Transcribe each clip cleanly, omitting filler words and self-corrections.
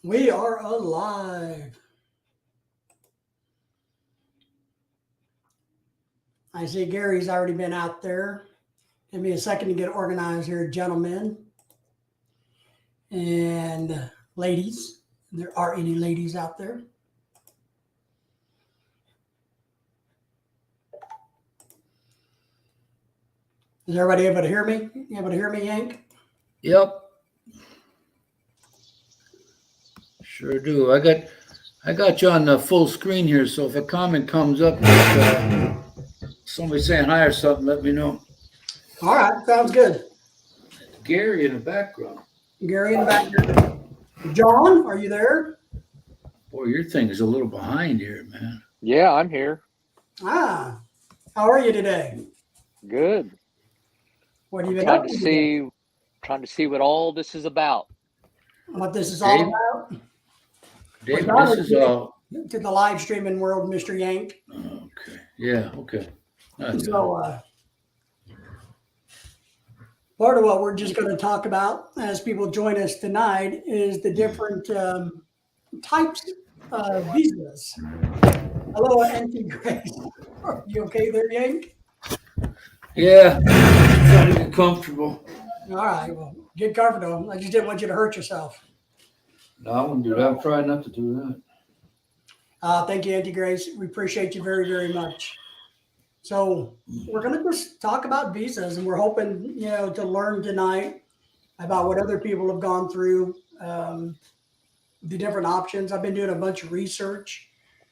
We are alive. I see Gary's already been out there. Give me a second to get organized here, gentlemen and ladies. There are any ladies out there? Is everybody able to hear me? You able to hear me, Yank? Yep, sure do. I got you on the full screen here, so if a comment comes up, somebody saying hi or something, let me know. All right, sounds good. Gary in the background. Gary in the back there. John, are you there? Boy, your thing is a little behind here, man. Yeah, I'm here. Ah, how are you today? Good. What have I'm you been up trying to to today? see what all this is about. What this is all Dave, about? Well, Dave, John this is is new all to the live streaming world, Mr. Yank. okay. Yeah, okay. I got it. So, part of what we're just going to talk about as people join us tonight is the different types of visas. Hello, Auntie Grace. Are you okay there, Yank? Yeah, trying to get comfortable. All right, well, get comfortable. I just didn't want you to hurt yourself. No, I wouldn't do that. I'm trying not to do that. Thank you, Auntie Grace. We appreciate you very, very much. So, we're going to just talk about visas, and we're hoping, to learn tonight about what other people have gone through, the different options. I've been doing a bunch of research.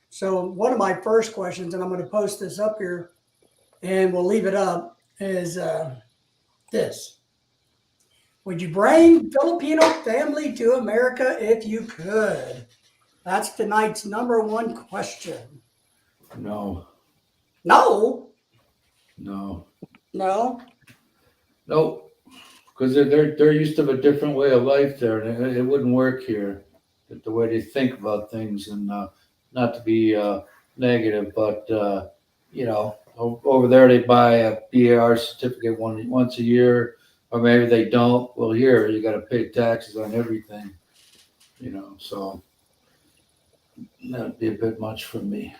So, one of my first questions, and I'm going to post this up here and we'll leave it up, is this. Would you bring Filipino family to America if you could? That's tonight's number one question. No, No, no, no. no, because they're used to a different way of life there, and it wouldn't work here. The way they think about things, and not to be negative, but over there they buy a BAR certificate once a year, or maybe they don't. Well, here you got to pay taxes on everything, so that'd be a bit much for me.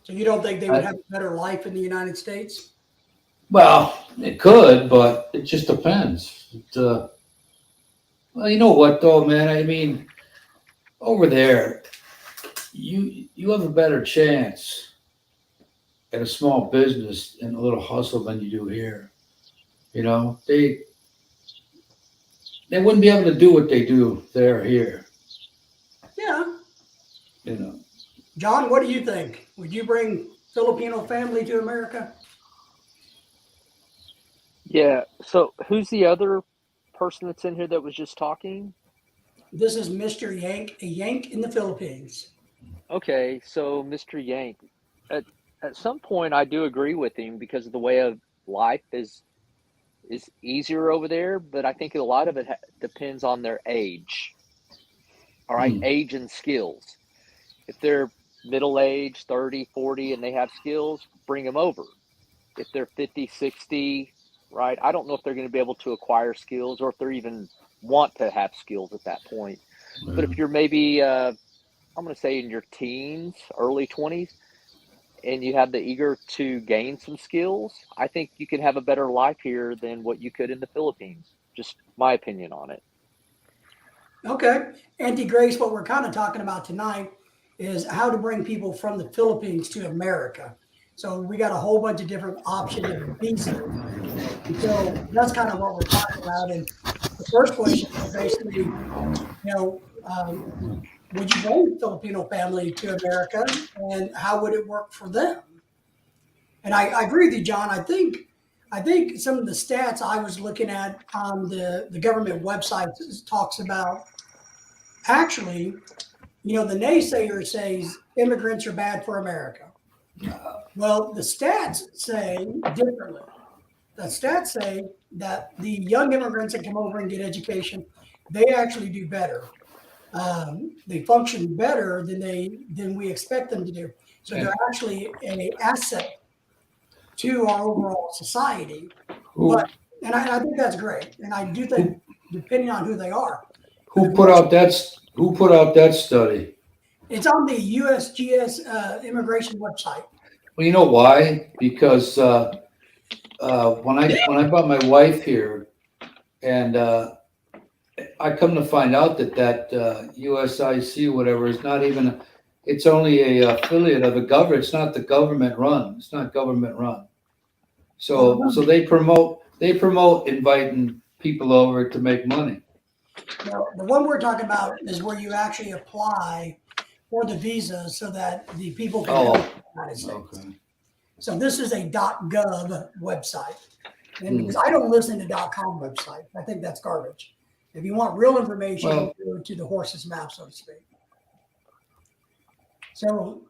So you don't think they would I, have a better life in the United States? well, it could, but it just depends. Well, you know what though, man? I mean, over there, you have a better chance at a small business and a little hustle than you do here. They wouldn't be able to do what they do there here. Yeah. You know, John, what do you think? Would you bring Filipino family to America? Yeah. So who's the other person that's in here that was just talking? This is Mr. Yank, a Yank in the Philippines. Okay, so Mr. Yank. At at some point I do agree with him because of the way of life is easier over there, but I think a lot of it depends on their age. All right, hmm, age and skills. If they're middle age, 30, 40, and they have skills, bring them over. If they're 50, 60, right? I don't know if they're going to be able to acquire skills or if they're even want to have skills at that point. But yeah. if you're maybe, I'm going to say in your teens, early 20s, and you have the eager to gain some skills, I think you can have a better life here than what you could in the Philippines. Just my opinion on it. Okay. Auntie Grace, what we're kind of talking about tonight is how to bring people from the Philippines to America. So we got a whole bunch of different options of visas. And so that's kind of what we're talking about. And the first question is basically, you know, um, would you bring a Filipino family to America and how would it work for them? And I agree with you, John. I think some of the stats I was looking at on the government website talks about actually, the naysayer says immigrants are bad for America. Well, the stats say differently. The stats say that the young immigrants that come over and get education, they actually do better. They function better than we expect them to do. So they're And actually an asset to our overall society. But who and I think that's great. And I do think who depending on who they are. Who put out that study? It's on the USGS immigration website. Well, you know why? Because when I brought my wife here, and I come to find out that USIC whatever is not even. It's only a affiliate of the government. It's not the government run. It's not government run. So they promote inviting people over to make money. Now, the one we're talking about is where you actually apply for the visa so that the people can come to the United States. Okay. So this is a .gov website. And because I don't listen to .com website. I think that's garbage. If you want real information, go to the horse's mouth, so to speak. So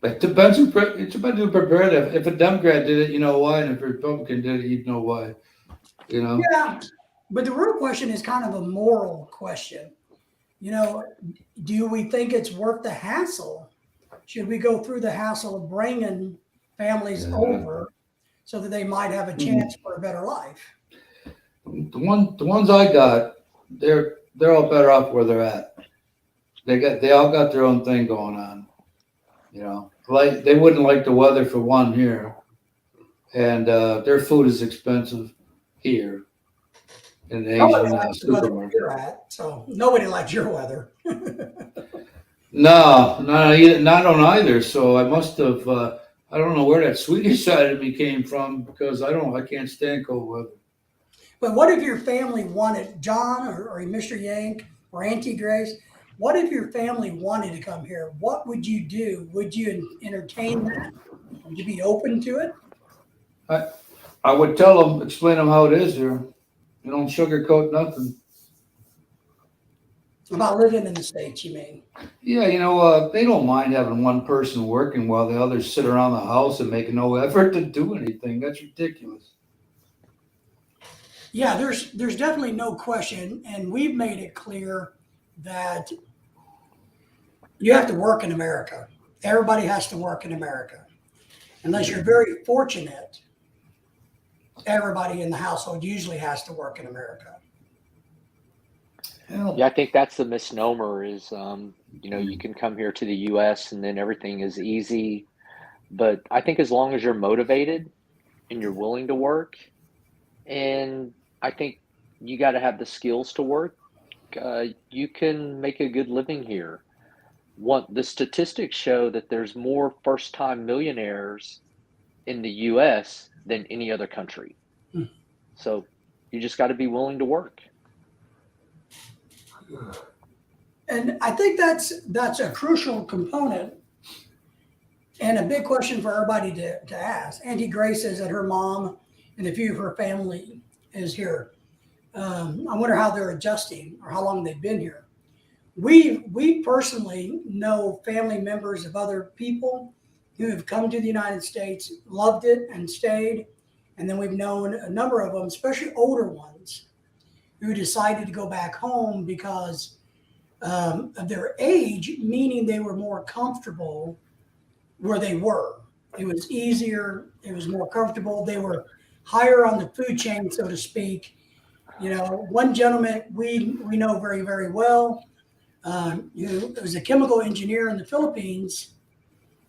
it depends who prepared it. If a Democrat did it, you know why, and if a Republican did it, you know why. You know. Yeah, but the real question is kind of a moral question. You know, do we think it's worth the hassle? Should we go through the hassle of bringing families over so that they might have a chance for a better life? The ones I got, they're all better off where they're at. They all got their own thing going on. You know, like they wouldn't like the weather for one here, and their food is expensive here in the Asian supermarket. You're at, so nobody likes your weather. No, not on either. So I must have. I don't know where that Swedish side of me came from because I can't stand cold weather. But what if your family wanted, John or Mr. Yank or Auntie Grace? What if your family wanted to come here? What would you do? Would you entertain that? Would you be open to it? I would tell them, explain them how it is here. You don't sugarcoat nothing. About living in the States, you mean? Yeah, you know, they don't mind having one person working while the others sit around the house and make no effort to do anything. That's ridiculous. Yeah, there's definitely no question, and we've made it clear that you have to work in America. Everybody has to work in America. Unless you're very fortunate, everybody in the household usually has to work in America. Yeah, I think that's the misnomer is, you know, you can come here to the U.S. and then everything is easy. But I think as long as you're motivated and you're willing to work, and I think you got to have the skills to work, you can make a good living here. The statistics show that there's more first-time millionaires in the U.S. than any other country. So you just got to be willing to work. And I think that's a crucial component and a big question for everybody to ask. Auntie Grace says that her mom and a few of her family is here. I wonder how they're adjusting or how long they've been here. We personally know family members of other people who have come to the United States, loved it and stayed. And then we've known a number of them, especially older ones, who decided to go back home because of their age, meaning they were more comfortable where they were. It was easier. It was more comfortable. They were higher on the food chain, so to speak. You know, one gentleman we know very, very well, who was a chemical engineer in the Philippines,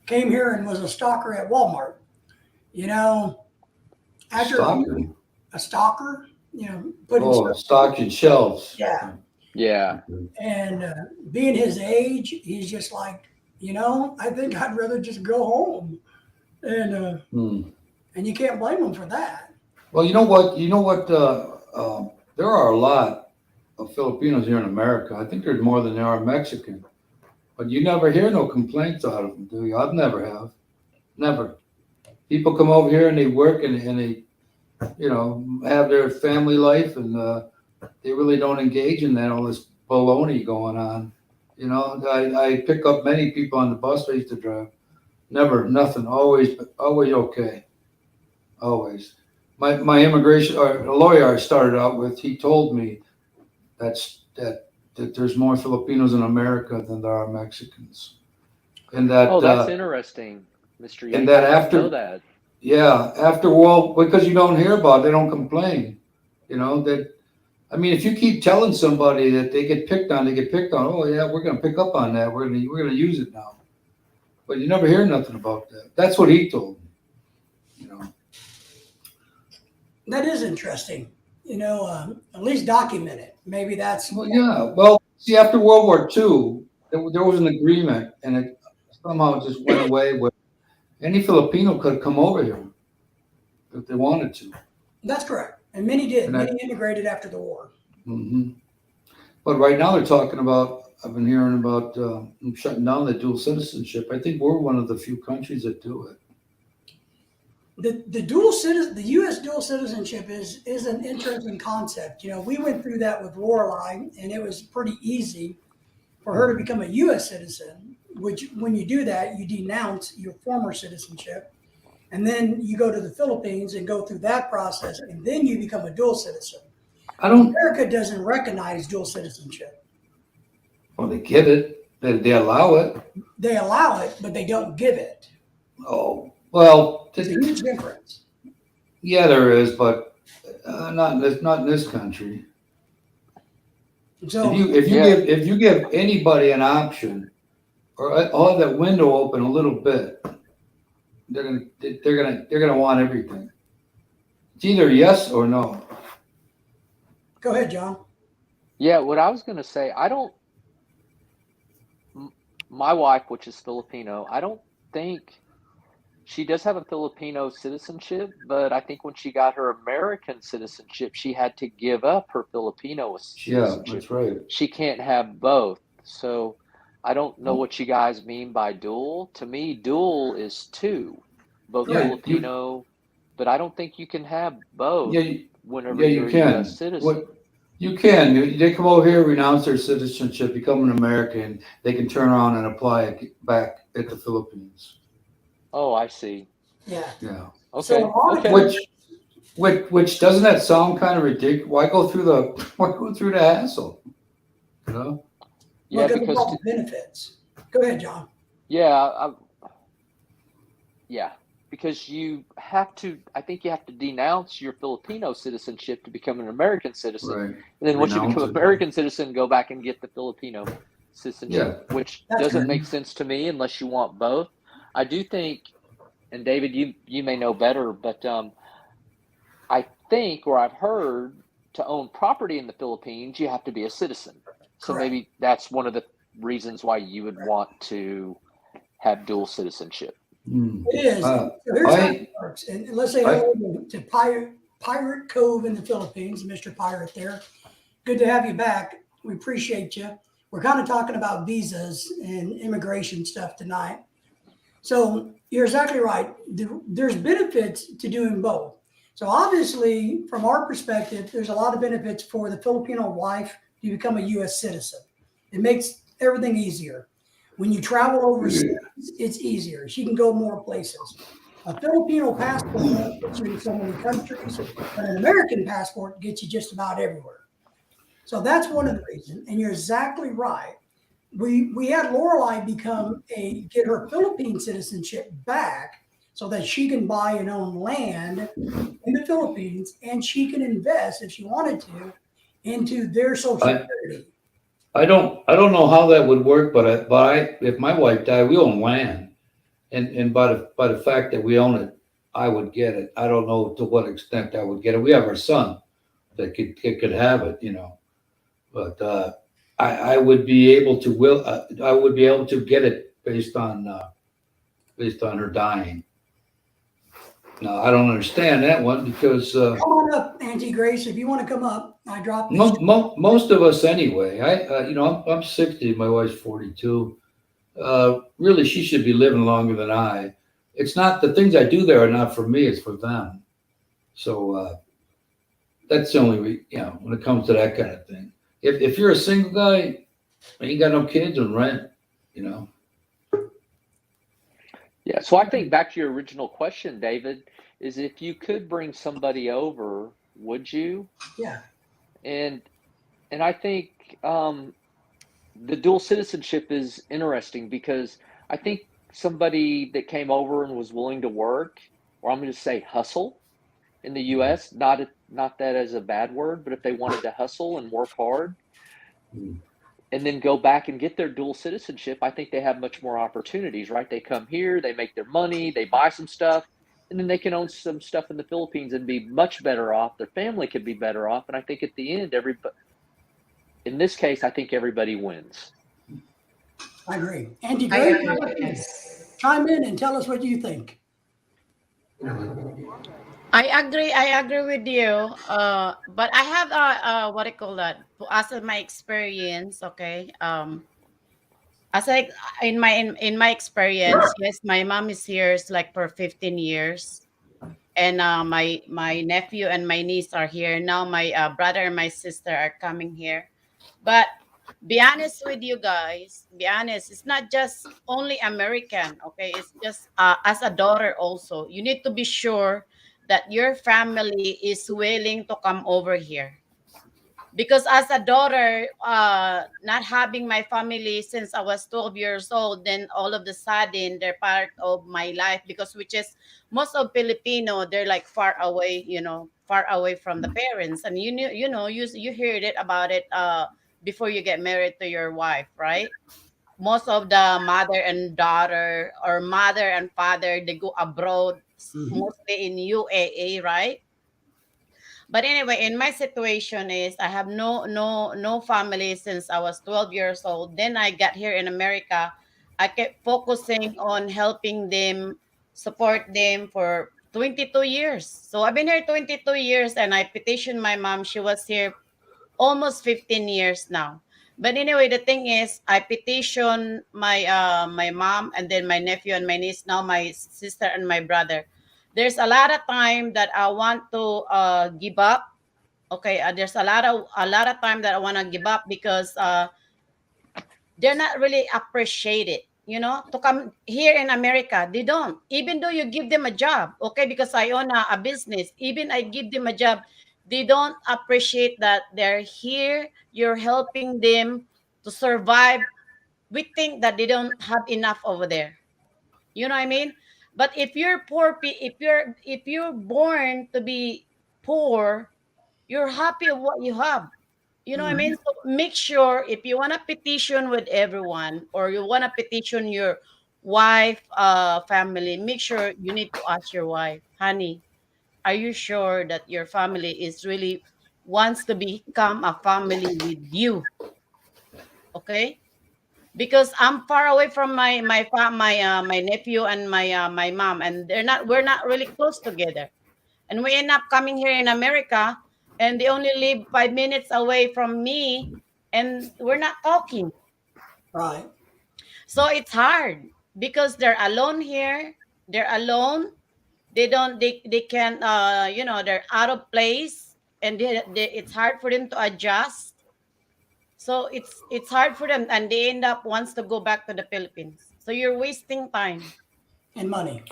came here and was a stalker at Walmart. You know, after a stalker, you know, putting stocking shelves. Yeah. And being his age, he's just like, you know, I think I'd rather just go home. And and you can't blame him for that. Well, you know what? There are a lot of Filipinos here in America. I think there's more than there are Mexican. But you never hear no complaints out of them, do you? I've never have. Never. People come over here and they work and they, you know, have their family life and they really don't engage in that, all this baloney going on. You know, I pick up many people on the bus I used to drive. Never, nothing, always okay. Always. My immigration, or a lawyer I started out with, he told me that there's more Filipinos in America than there are Mexicans. And that that's interesting, Mr. Yates. And that I know that. Yeah, because you don't hear about it, they don't complain. You know, that I mean, if you keep telling somebody that they get picked on, they get picked on. Oh yeah, we're gonna pick up on that. We're gonna use it now. But you never hear nothing about that. That's what he told me. You know. That is interesting. At least document it. Maybe that's Well, yeah. Well, see, after World War II, there was an agreement, and it somehow just went away. Where any Filipino could come over here if they wanted to. that's correct. And many did. And Many immigrated after the war. But right now they're talking about. I've been hearing about shutting down the dual citizenship. I think we're one of the few countries that do it. The U.S. dual citizenship is an interesting concept. We went through that with Lorelei, and it was pretty easy for her to become a U.S. citizen. Which, when you do that, you denounce your former citizenship, and then you go to the Philippines and go through that process, and then you become a dual citizen. America doesn't recognize dual citizenship. Well, they give it. They allow it. They allow it, but they don't give it. Oh well, It's a huge difference. Yeah, there is, but not in this country. So if you give anybody an option, or have that window open a little bit, they're gonna want everything. It's either yes or no. go ahead, John. Yeah, what I was going to say, my wife, which is Filipino, I don't think she does have a Filipino citizenship, but I think when she got her American citizenship, she had to give up her Filipino Yeah, citizenship. that's right. She can't have both. So I don't know what you guys mean by dual. To me, dual is two, both Yeah, Filipino, but I don't think you can have both whenever you you're a can. U.S. citizen. You can. They come over here, renounce their citizenship, become an American. They can turn around and apply it back at the Philippines. Oh, I see. Yeah. Yeah. Okay. Okay. Which doesn't that sound kind of ridiculous? Why go through the hassle? You know? Yeah, because because of all the benefits. Go ahead, John. yeah, because you have to. I think you have to denounce your Filipino citizenship to become an American citizen, Right. and then once you Renounce become an it. American citizen, go back and get the Filipino citizenship, which That's doesn't right. make sense to me unless you want both. I do think, and David, you may know better, but I think, or I've heard, to own property in the Philippines, you have to be a citizen. So Correct. maybe that's one of the reasons why you would want to have dual citizenship. It is. So here's how it works. And let's say hello to Pirate Cove in the Philippines, Mr. Pirate there. Good to have you back. We appreciate you. We're kind of talking about visas and immigration stuff tonight. So you're exactly right. There's benefits to doing both. So obviously, from our perspective, there's a lot of benefits for the Filipino wife to become a U.S. citizen. It makes everything easier. When you travel overseas, it's easier. She can go more places. A Filipino passport gets you in so many countries, but an American passport gets you just about everywhere. So that's one of the reasons. And you're exactly right. We had Lorelei get her Philippine citizenship back so that she can buy and own land in the Philippines, and she can invest, if she wanted to, into their social security. I don't know how that would work, but if my wife died, we own land, and by the fact that we own it, I would get it. I don't know to what extent I would get it. We have our son that could have it, but I would be able to I would be able to get it based on her dying. No, I don't understand that one because Come on up, Auntie Grace, if you want to come up. I dropped most of us anyway. I'm 60. My wife's 42. Really, she should be living longer than I. It's not the things I do there are not for me. It's for them. So that's the only when it comes to that kind of thing. If you're a single guy, ain't got no kids and rent, Yeah, so I think back to your original question, David, is if you could bring somebody over, would you? Yeah. And I think the dual citizenship is interesting because I think somebody that came over and was willing to work, or I'm going to say hustle, in the U.S. Not that as a bad word, but if they wanted to hustle and work hard Mm. and then go back and get their dual citizenship, I think they have much more opportunities, right? They come here, they make their money, they buy some stuff, and then they can own some stuff in the Philippines and be much better off. Their family could be better off, and I think at the end, in this case, I think everybody wins. I agree. Auntie I Grace, agree. Yes. chime in and tell us what you think. I agree with you. But I have what I call that as of my experience. Okay. As I in my experience, yes, my mom is here is like for 15 years, and my nephew and my niece are here now. My brother and my sister are coming here, but be honest with you guys. Be honest. It's not just only American. Okay, it's just as a daughter also. You need to be sure that your family is willing to come over here, because as a daughter, not having my family since I was 12 years old, then all of the sudden they're part of my life, because which is most of Filipino, they're like far away, far away from the parents. And you heard it about it before you get married to your wife, right? Most of the mother and daughter, or mother and father, they go abroad, Mhm. mostly in UAE, right? But anyway, in my situation is I have no family since I was 12 years old. Then I got here in America. I kept focusing on helping them, support them for 22 years. So I've been here 22 years, and I petitioned my mom. She was here almost 15 years now. But anyway, the thing is, I petition my mom, and then my nephew and my niece, now my sister and my brother. There's a lot of time that I want to give up. Okay, there's a lot of time that I want to give up, because they're not really appreciated. To come here in America, they don't. Even though you give them a job, okay, because I own a business, even I give them a job, they don't appreciate that they're here. You're helping them to survive. We think that they don't have enough over there. You know what I mean? But if you're poor, if you're born to be poor, you're happy with what you have. You know what I Mhm. mean? So make sure, if you want to petition with everyone, or you want to petition your wife, family, make sure you need to ask your wife, honey, are you sure that your family is really wants to become a family with you? Okay? Because I'm far away from my nephew and my mom, and we're not really close together. And we end up coming here in America, and they only live 5 minutes away from me, and we're not talking. Right. So it's hard, because they're alone here. They're alone. They can they're out of place, and it's hard for them to adjust. So it's hard for them, and they end up wants to go back to the Philippines. So you're wasting time. And money.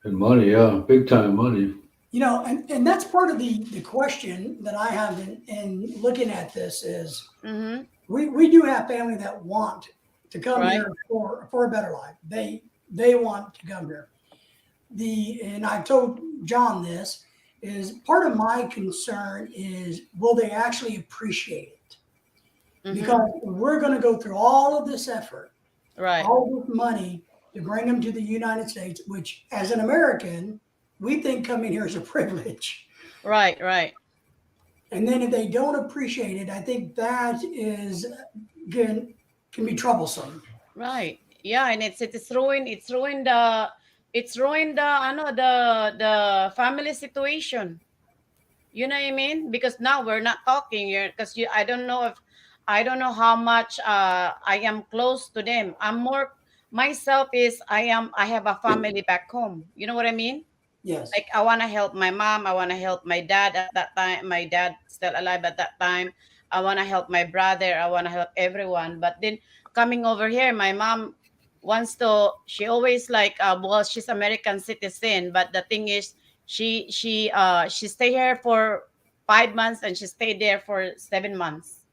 And money, yeah, big time money. And that's part of the question that I have in looking at this is Mm-hmm. we do have family that want to come Right. here for a better life. They want to come here. And I told John this is part of my concern is will they actually appreciate it? Mm-hmm. Because we're going to go through all of this effort, Right. all this money to bring them to the United States, which as an American, we think coming here is a privilege. Right. Right. And then if they don't appreciate it, I think that is can be troublesome. Right. Yeah, and it's ruined the the family situation. You know what I mean? Because now we're not talking here, because I don't know how much I am close to them. I'm more myself is I have a family back home. You know what I mean? Yes. Like, I want to help my mom, I want to help my dad at that time, my dad still alive at that time. I want to help my brother, I want to help everyone. But then coming over here, my mom she always like, well, she's American citizen, but the thing is, she stay here for 5 months, and she stayed there for 7 months.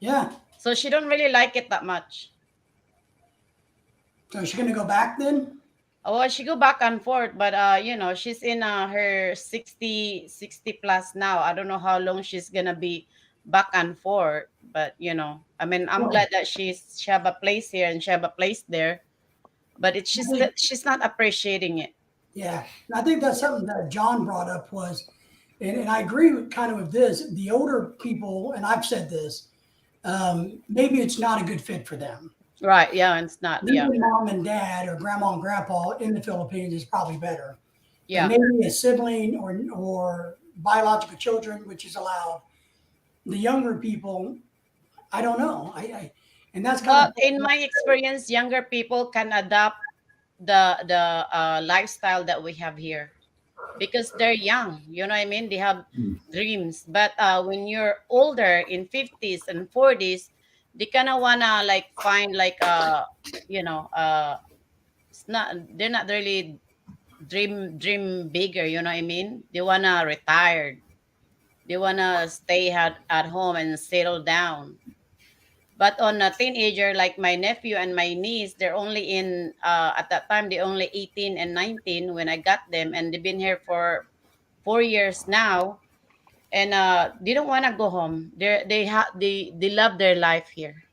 Yeah. So she don't really like it that much. So is she going to go back then? Well, she go back and forth, but she's in her 60 plus now. I don't know how long she's gonna be back and forth, but I mean, I'm Well, glad that she have a place here and she have a place there, but it's I just think, that she's not appreciating it. yeah, I think that's something that John brought up was, and I agree with kind of with this. The older people, and I've said this, maybe it's not a good fit for them. Right? Yeah, and it's not. Yeah, Leaving mom and dad or grandma and grandpa in the Philippines is probably better. But yeah. maybe a sibling or biological children, which is allowed. The younger people, I don't know. And that's kind Well, of in my experience, younger people can adapt the lifestyle that we have here because they're young. You know what I mean? They have Hmm. dreams. But when you're older, in 50s and 40s, they kind of wanna like find like you know uh it's not they're not really dream bigger. You know what I mean? They wanna retire. They wanna stay at home and settle down. But on a teenager like my nephew and my niece, they're only in at that time they only 18 and 19 when I got them, and they've been here for 4 years now, and they don't want to go home. They love their life here.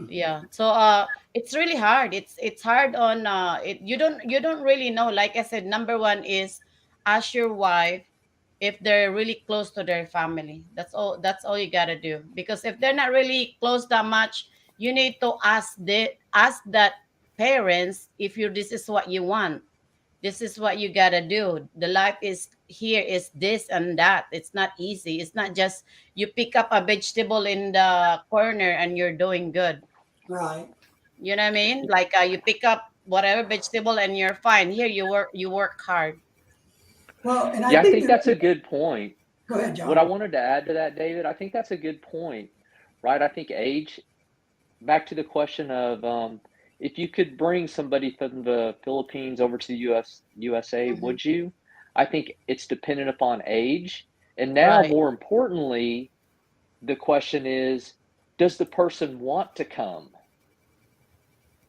Yeah. So it's really hard. It's hard on you don't really know. Like I said, number one is ask your wife if they're really close to their family. That's all you gotta do. Because if they're not really close that much, you need to ask that parents if you this is what you want. This is what you gotta do. The life is here is this and that. It's not easy. It's not just you pick up a vegetable in the corner and you're doing good. right. You know what I mean? Like you pick up whatever vegetable and you're fine. Here you work hard. Well, and I Yeah, I think think that, that's a good point. go ahead, What I John. wanted to add to that, David, I think that's a good point, right? I think age, back to the question of if you could bring somebody from the Philippines over to the USA, Hmm. would you? I think it's dependent upon age. And now, Right. more importantly, the question is, does the person want to come?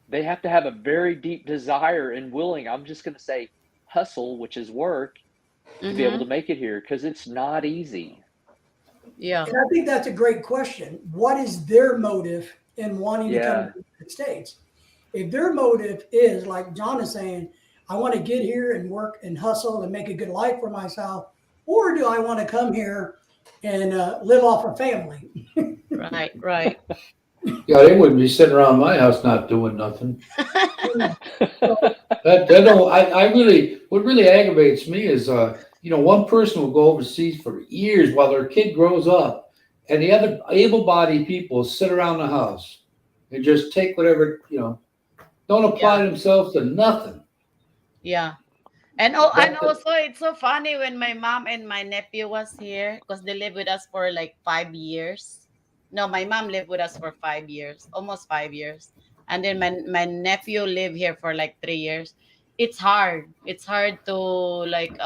They have to have a very deep desire and willing, I'm just going to say hustle, which is work, to be able to Mm-hmm. make it here because it's not easy. Yeah. And I think that's a great question. What is their motive in wanting to come to Yeah. the United States? If their motive is, like John is saying, I want to get here and work and hustle and make a good life for myself, or do I want to come here and live off a family? Right. Right. Yeah, they wouldn't be sitting around my house not doing nothing. So, That don't. I really. What really aggravates me is, one person will go overseas for years while their kid grows up, and the other able-bodied people sit around the house and just take whatever, don't Yeah. apply themselves to nothing. Yeah. And That, also it's so funny when my mom and my nephew was here because they lived with us for like 5 years. No, my mom lived with us for 5 years, almost 5 years. And then my nephew lived here for like 3 years. It's hard. It's hard to like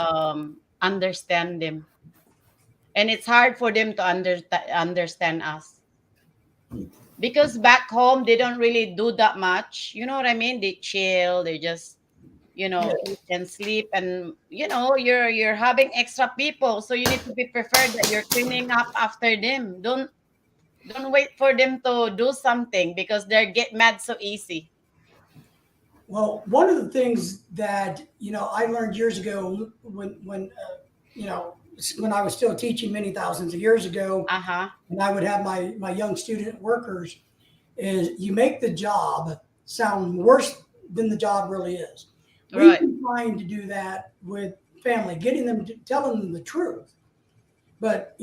understand them. And it's hard for them to understand us. Because back home they don't really do that much. You know what I mean? They chill, they just yeah. eat and sleep, and you're having extra people, so you need to be prepared that you're cleaning up after them. Don't wait for them to do something because they get mad so easy. Well, one of the things that I learned years ago when I was still teaching many thousands of years ago, Uh-huh. and I would have my young student workers, is you make the job sound worse than the job really is. We've Right. been trying to do that with family, getting them to telling them the truth. But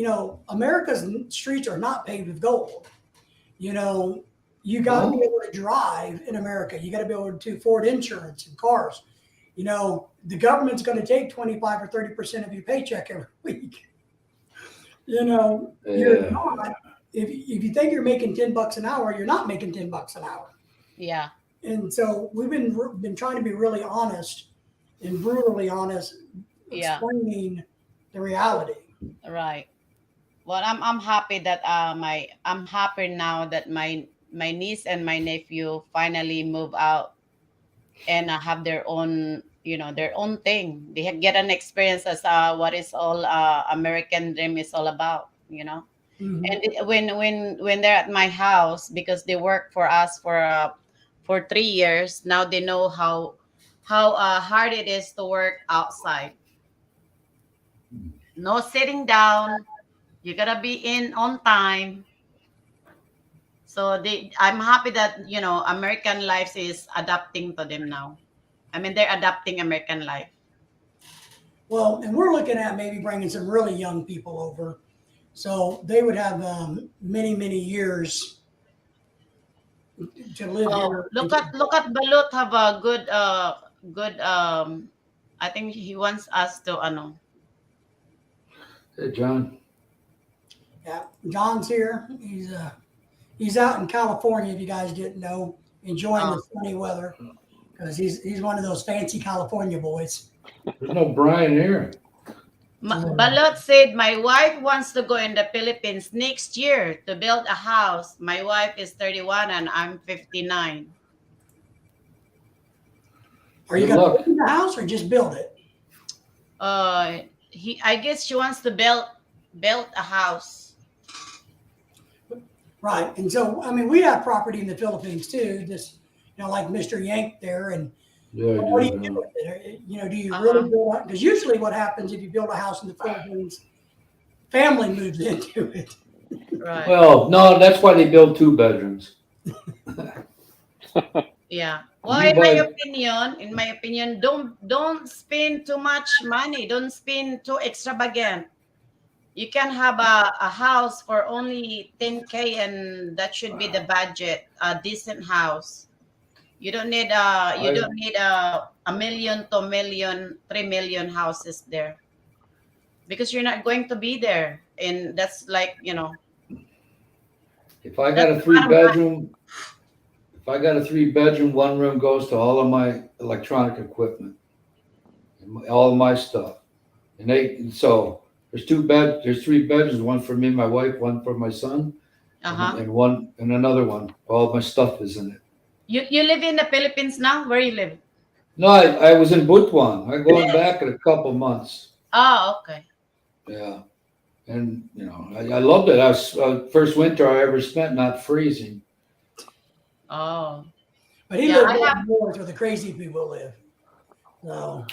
America's streets are not paved with gold. You know, you got to be no, able to drive in America. You got to be able to afford insurance and cars. The government's going to take 25 or 30% of your paycheck every week. You're yeah. not. If you think you're making $10 an hour, you're not making $10 an hour. Yeah. And so we've been trying to be really honest and brutally honest, Yeah. explaining the reality. Right. Well, I'm happy that I'm happy now that my niece and my nephew finally move out and have their own, their own thing. They get an experience as what is all American dream is all about. Mhm. And when they're at my house, because they work for us for 3 years now, they know how hard it is to work outside. No sitting down. You gotta be in on time. So I'm happy that American life is adapting to them now. I mean, they're adapting American life. Well, and we're looking at maybe bringing some really young people over, so they would have many, many years to live Oh, here. look at Balut have a good I think he wants us to Hey, John. Yeah, John's here. He's out in California. If you guys didn't know, enjoying the sunny weather because he's one of those fancy California boys. There's no Brian here. Balot said, my wife wants to go in the Philippines next year to build a house. My wife is 31 and I'm 59. Are you Good going to luck. live in the house or just build it? I guess she wants to build a house. Right. And so, I mean, we have property in the Philippines too, just, like Mr. Yank there. And Yeah, what do you yeah. do with it? Do you really build it? Because usually what happens if you build a house in the Philippines, family moves into it. Right. Well, no, that's why they build 2 bedrooms. Yeah. Well, You in my opinion, don't spend too much money. Don't spend too extravagant. You can have a house for only 10K, and that should be the budget. A decent house. You don't need a million, 2 million, 3 million houses there, because you're not going to be there, and that's like If I got that's a the three bottom line. bedroom, if I got a 3 bedroom, one room goes to all of my electronic equipment, and all of my stuff. So there's 3 bedrooms, one for me and my wife, one for my son, and another one. All of my stuff is in it. You live in the Philippines now? Where you live? No, I was in Butuan. I'm going back in a couple months. Oh, okay. Yeah. And, I loved it. I was first winter I ever spent not freezing. Oh, But he yeah. lives up north where the crazy people live. So,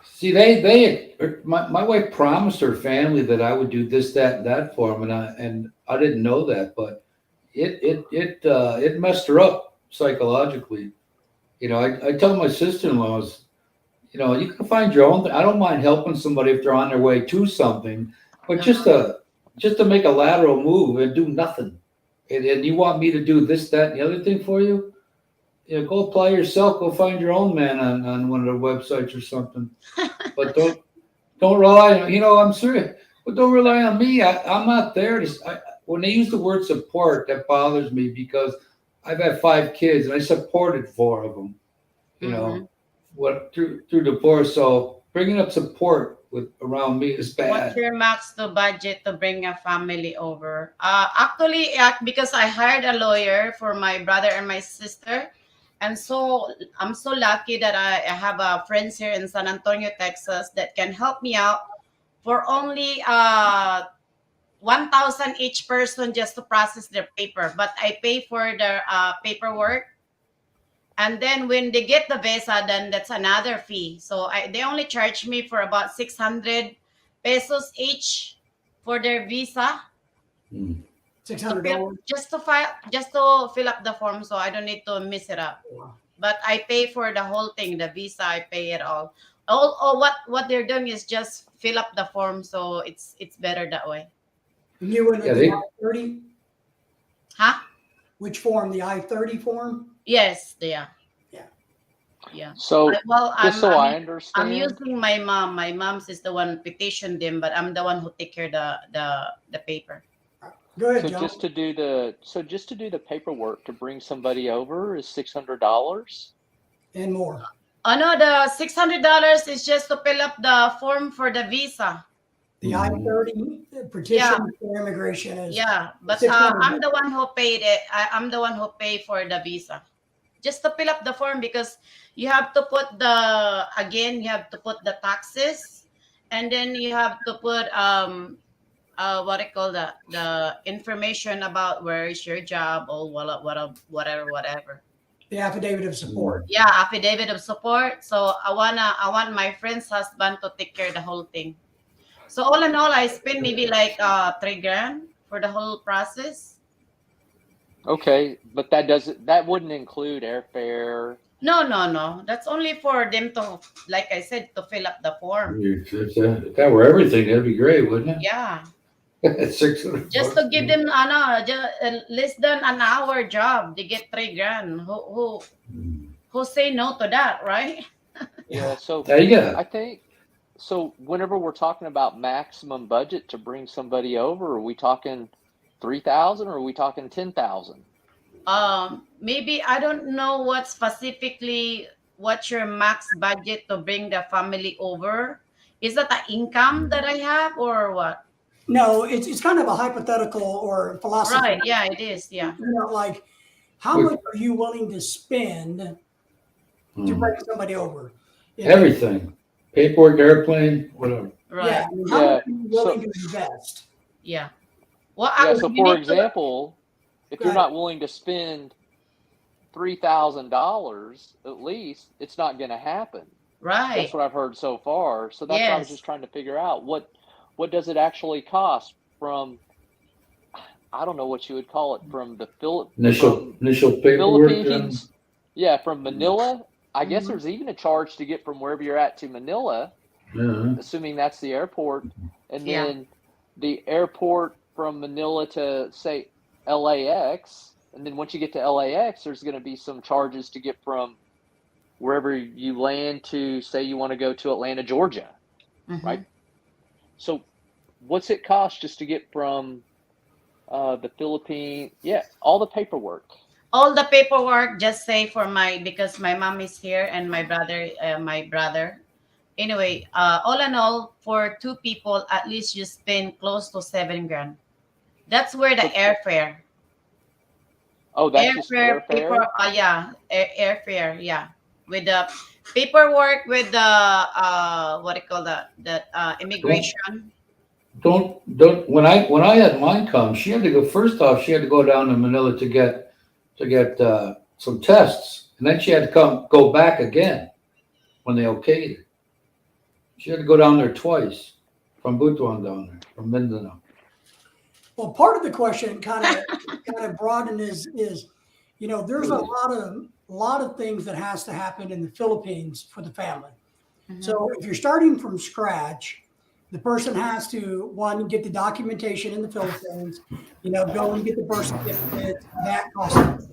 See, my wife promised her family that I would do this, that, and that for them, and I didn't know that, but it messed her up psychologically. I tell my sister-in-laws, you can find your own. I don't mind helping somebody if they're on their way to something, but just to make a lateral move and do nothing, and you want me to do this, that, and the other thing for you. Go apply yourself. Go find your own man on one of the websites or something. But don't rely on. I'm serious. But don't rely on me. I'm not there to. When they use the word support, that bothers me because I've had 5 kids and I supported 4 of them. What through divorce. So bringing up support around me is bad. What's your max to budget to bring a family over? Actually, because I hired a lawyer for my brother and my sister, and so I'm so lucky that I have friends here in San Antonio, Texas, that can help me out for only 1,000 each person just to process their paper. But I pay for their paperwork. And then when they get the visa, then that's another fee. So they only charge me for about 600 pesos each for their visa. $600. Just to fill up the form, so I don't need to mess it up. But I pay for the whole thing, the visa. I pay it all. What they're doing is just fill up the form, so it's better that way. You went with the I-30? Huh? Which form? The I-30 form? Yes, yeah. So I understand, I'm using my mom. My mom's is the one petitioned them, but I'm the one who take care of the paper. Go ahead, so John. just to do the paperwork to bring somebody over is $600 And more. Oh no, the $600 is just to fill up the form for the visa. The I-30 petition for immigration is but I'm the one who paid it. I'm the one who paid for the visa, just to fill up the form, because You have to put the taxes, and then you have to put what I call the information about where is your job or whatever. The affidavit of support. Yeah, affidavit of support. So I want my friend's husband to take care of the whole thing. So all in all, I spend maybe like $3,000 for the whole process. Okay, but that wouldn't include airfare. No. That's only for them to, like I said, to fill up the form. If that were everything, that'd be great, wouldn't Yeah. it? 600 Just bucks. to give them less than an hour job, they get $3,000. Who say no to that, right? Yeah, so There you go. I think so. Whenever we're talking about maximum budget to bring somebody over, are we talking 3,000 or are we talking 10,000? Maybe I don't know what's your max budget to bring the family over. Is that the income that I have or what? No, it's kind of a hypothetical or philosophy. Right. Yeah, it is. Yeah. Like how much are you willing to spend to Hmm. bring somebody over? Everything. Paperwork, airplane, whatever. Right. Yeah. How Yeah, much are you willing to invest? Yeah. Well, Yeah, so you for need to- example, if Go you're ahead. not willing to spend $3,000 at least, it's not going to happen. right. That's what I've heard so far. So that's what I was Yes. just trying to figure out. What does it actually cost from, I don't know what you would call it, from the Initial paperwork. Philippines. Yeah, from Manila. I guess Mhm. there's even a charge to get from wherever you're at to Manila, Yeah. assuming that's the airport. And Yeah. then the airport from Manila to, say, LAX. And then once you get to LAX, there's going to be some charges to get from wherever you land to, say, you want to go to Atlanta, Georgia, Mhm. right? So what's it cost just to get from the Philippines? Yeah, all the paperwork. All the paperwork, just say because my mom is here and my brother. Anyway, all in all, for two people, at least you spend close to $7,000. That's where the So, airfare, oh, that's just paper, airfare? airfare, yeah, with the paperwork, with the what do you call that immigration. Don't when I had mine come, she had to go first off, she had to go down to Manila to get some tests. And then she had to go back again when they okayed it. She had to go down there twice from Butuan down there, from Mindanao. Well, part of the question kind of broadened is there's a lot of things that has to happen in the Philippines for the family. Mhm. So if you're starting from scratch, the person has to one get the documentation in the Philippines, go and get the birth certificate. That costs money.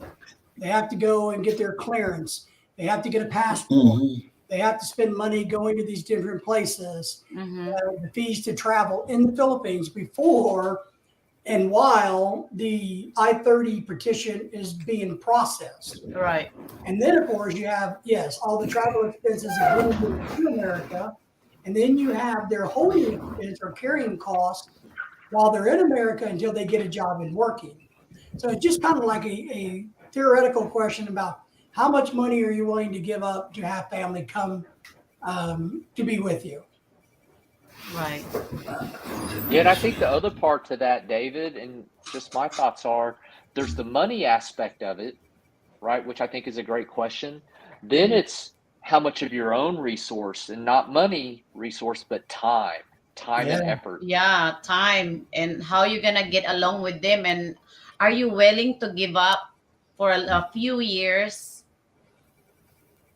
They have to go and get their clearance. They have to get a passport. They have to spend money going to these different places. Mhm. The fees to travel in the Philippines before and while the I-30 petition is being processed. Right. And then, of course, you have, yes, all the travel expenses of bringing to America. And then you have their holding expense or carrying costs while they're in America until they get a job and working. So it's just kind of like a theoretical question about how much money are you willing to give up to have family come to be with you? Right. Yeah, and I think the other part to that, David, and just my thoughts are, there's the money aspect of it, right? Which I think is a great question. Then it's how much of your own resource, and not money resource, but time and Yeah. effort. Yeah, time and how you're gonna get along with them, and are you willing to give up for a few years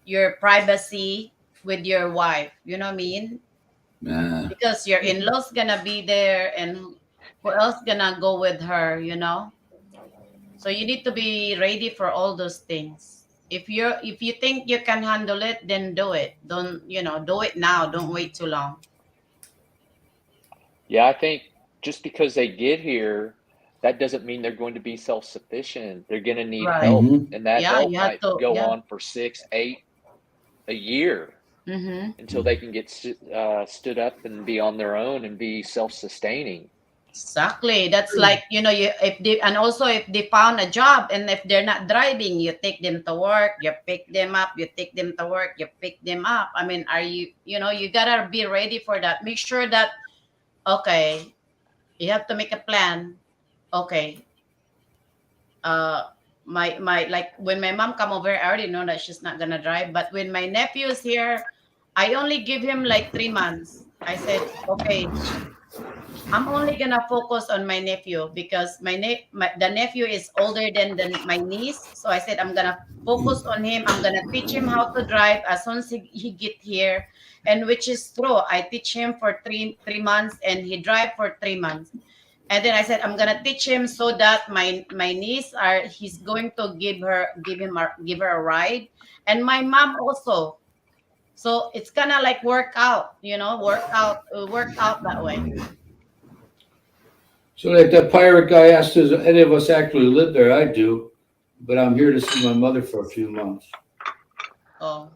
your privacy with your wife? You know what I mean? Nah. Because your in-laws gonna be there, and who else gonna go with her? So you need to be ready for all those things. If you think you can handle it, then do it. Don't do it now. Don't wait too long. Yeah, I think just because they get here, that doesn't mean they're going to be self-sufficient. They're going to need Right. help, Mhm. and that Yeah, help you have might to. go Yeah. on for 6, 8, a year Mm-hmm. until they can get stood up and be on their own and be self-sustaining. Exactly. That's like, you if they, and also if they found a job and if they're not driving, you take them to work, you pick them up, you take them to work, you pick them up. I mean, you gotta be ready for that. Make sure that, okay, you have to make a plan. Okay. Uh my like when my mom come over, I already know that she's not gonna drive. But when my nephew is here, I only give him like 3 months. I said, okay, I'm only gonna focus on my nephew because the nephew is older than my niece. So I said I'm gonna focus on him. I'm gonna teach him how to drive as soon as he get here, and which is true. I teach him for three months, and he drive for 3 months. And then I said I'm gonna teach him so that my niece are he's going to give her a ride, and my mom also. So it's gonna like work out that way. So like that pirate guy asked, does any of us actually live there? I do, but I'm here to see my mother for a few months. Oh.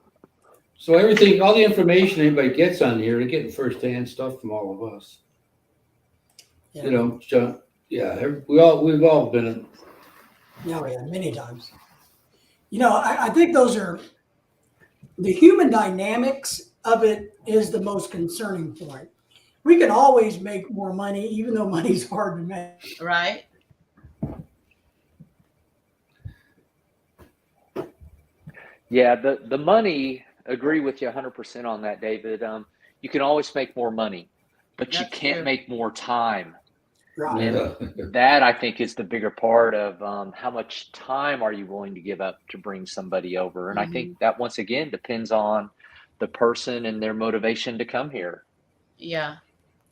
So everything, all the information anybody gets on here, they're getting firsthand stuff from all of us. Yeah. You know, John, yeah, we've all been. Yeah, yeah, many times. I think those are the human dynamics of it is the most concerning point. We can always make more money, even though money's hard to make. Right. Yeah, the money, agree with you 100% on that, David. You can always make more money, but you That's can't true. make more time. Right. And Yeah. that I think is the bigger part of how much time are you willing to give up to bring somebody over. And I think Mhm. that once again depends on the person and their motivation to come here. Yeah.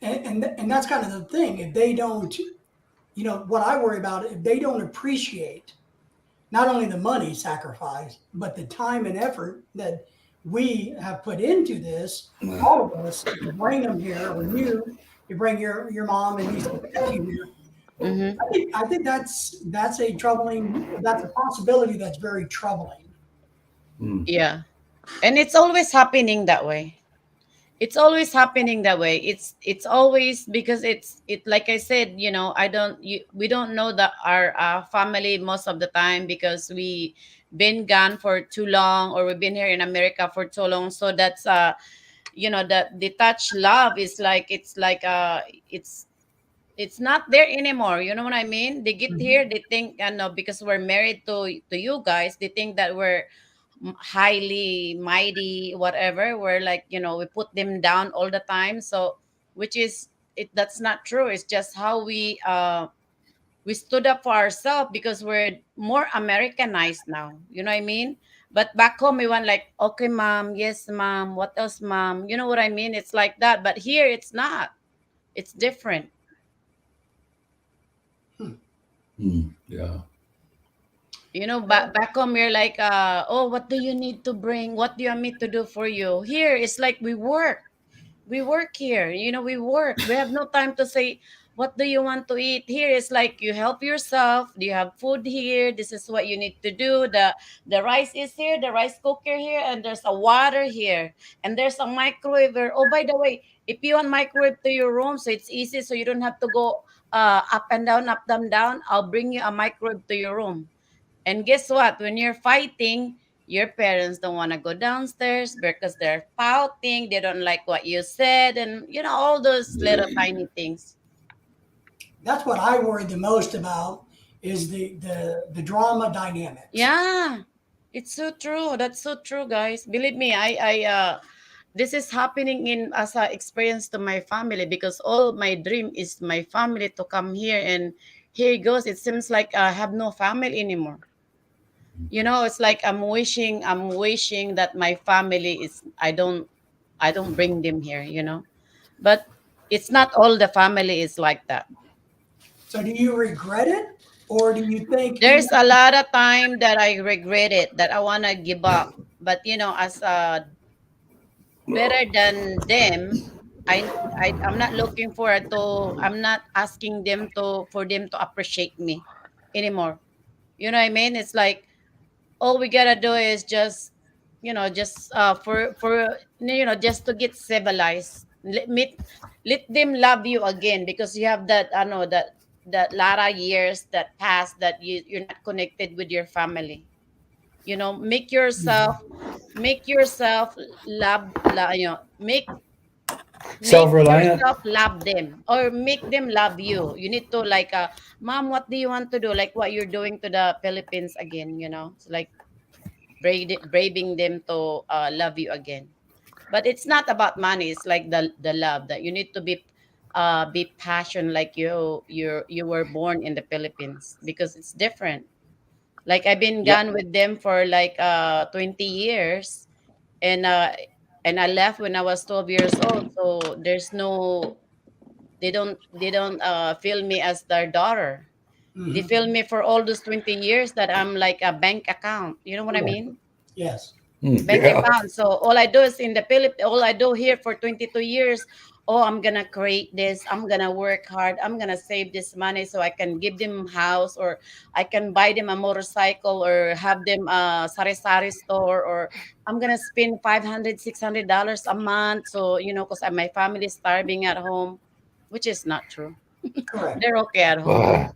And that's kind of the thing. If they don't, what I worry about, if they don't appreciate not only the money sacrifice, but the time and effort that we have put into this, all of us, to bring them here, or you bring your mom and niece and nephew here. Mm-hmm. I think that's a possibility that's very troubling. Hmm. Yeah. And it's always happening that way. It's always happening that way. It's always because it like I said, we don't know that our family most of the time because we been gone for too long or we've been here in America for too long. So that's that detached love is like it's not there anymore. You know what I mean? They get Mhm. here, they think, I know, because we're married to you guys, they think that we're highly mighty, whatever. We're like, we put them down all the time. So, which is it? That's not true. It's just how we stood up for ourselves because we're more Americanized now. You know what I mean? But back home, we went like, okay, mom, yes, mom, what else, mom? You know what I mean? It's like that. But here, it's not. It's different. Hmm. Yeah. Back home you're like, oh, what do you need to bring? What do you want me to do for you? Here it's like we work here. We work. We have no time to say, what do you want to eat? Here it's like you help yourself. Do you have food here? This is what you need to do. The rice is here, the rice cooker here, and there's a water here, and there's a microwave here. Oh, by the way, if you want microwave to your room, so it's easy, so you don't have to go up and down, I'll bring you a microwave to your room. And guess what? When you're fighting, your parents don't want to go downstairs because they're pouting. They don't like what you said. And, all those little tiny things. That's what I worry the most about is the drama dynamics. Yeah. It's so true. That's so true, guys. Believe me, this is happening in as a experience to my family because all my dream is my family to come here. And here it goes. It seems like I have no family anymore. It's like I'm wishing that my family is I don't bring them here. But it's not all the family is like that. So do you regret it, or do you think There's a lot of time that I regret it, that I want to give up. But as better than them, I'm not looking for to I'm not asking them to for them to appreciate me anymore. You know what I mean? It's like all we gotta do is just just for just to get civilized. let them love you again, because you have that I know that lot of years that pass that you're not connected with your family. Make yourself love, make Self-reliant. yourself love them, or make them love you. You need to like, mom, what do you want to do, like what you're doing to the Philippines again, it's like braving them to love you again. But it's not about money. It's like the love that you need to be passionate, like you were born in the Philippines, because it's different. Like I've been Yep. gone with them for like 20 years, and I left when I was 12 years old. So there's no they don't feel me as their daughter. They Mhm. feel me for all those 20 years that I'm like a bank account. You know what I mean? Yes. Bank Yeah. account. So all I do is in the Philippines, all I do here for 22 years. Oh, I'm gonna create this. I'm gonna work hard. I'm gonna save this money so I can give them house, or I can buy them a motorcycle, or have them a sari-sari store, or I'm gonna spend $500, $600 a month. So because my family is starving at home, which is not true. Correct. They're okay at home. Ah,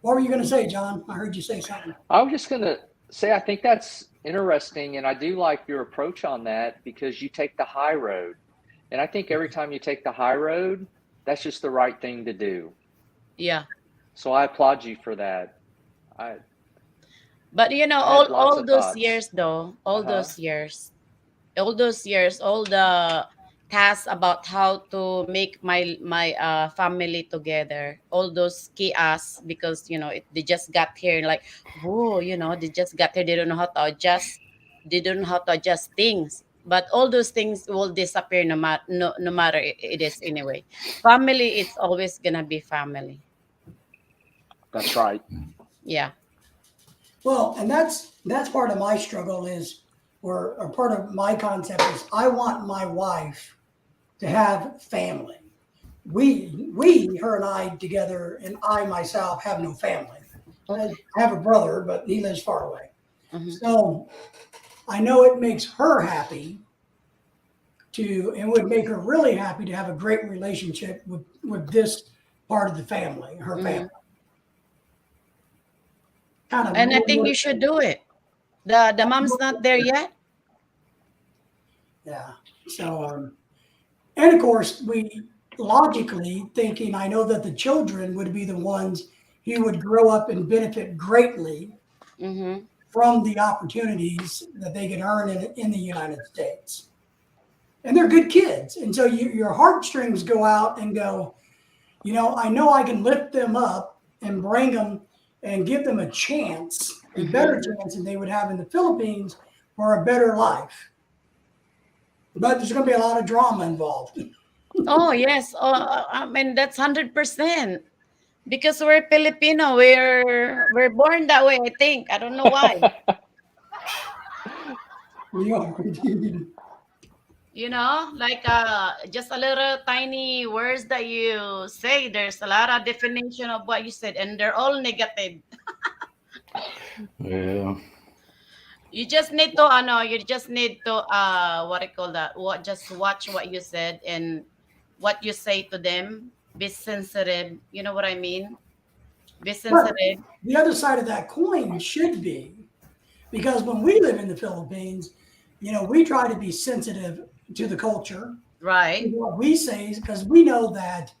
What were you going to say, John? I heard you say something. I was just going to say, I think that's interesting. And I do like your approach on that because you take the high road. And I think every time you take the high road, that's just the right thing to do. Yeah. So I applaud you for that. I, But I all had lots all of those thoughts. years though, Uh huh. all the tasks about how to make my family together, all those chaos, because they just got here, like, whoa, they just got here, they don't know how to adjust, things. But all those things will disappear, no matter it is anyway. Family, it's always gonna be family. That's right. Yeah. Well, and that's part of my struggle is, or part of my concept is, I want my wife to have family. Her and I together, and I myself have no family. I Okay. have a brother, but he lives far away. Hmm. So I know it makes her happy and would make her really happy to have a great relationship with this part of the family, her family. Hmm. Kind And I think of, you should do it. The mom's not there yet. yeah. So, and of course, we logically thinking, I know that the children would be the ones who would grow up and benefit greatly Mm-hmm. from the opportunities that they can earn in the United States. And they're good kids. And so your heartstrings go out and go, I know I can lift them up and bring them and give them a chance, a Mm-hmm. better chance than they would have in the Philippines for a better life. But there's going to be a lot of drama involved. Oh yes. Oh, I mean that's 100%. Because we're Filipino, we're born that way. I think I don't know why. We are. Like just a little tiny words that you say. There's a lot of definition of what you said, and they're all negative. yeah. You just need to what I call that. What Just watch what you said and what you say to them. Be sensitive. You know what I mean? Be But sensitive. the other side of that coin should be, because when we live in the Philippines, we try to be sensitive to the culture, to Right. what we say, because we know that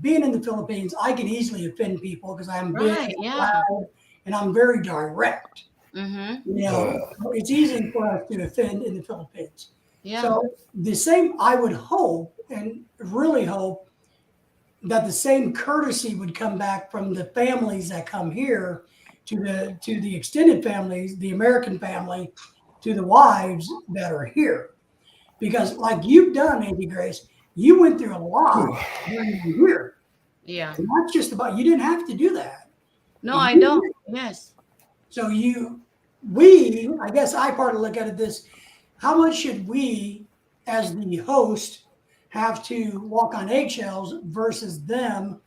being in the Philippines, I can easily offend people because I'm big Right. and I'm Yeah. loud and I'm very direct. Mm-hmm. So it's easy for us to offend in the Philippines. Yeah. So the same, I would hope and really hope that the same courtesy would come back from the families that come here to the extended families, the American family, to the wives that are here. Because like you've done, Andy Grace, you went through a lot during the year. Yeah. And that's just about, you didn't have to do that. No, You I don't. did. Yes. So I guess I partly look at it this, how much should we as the host have to walk on eggshells versus them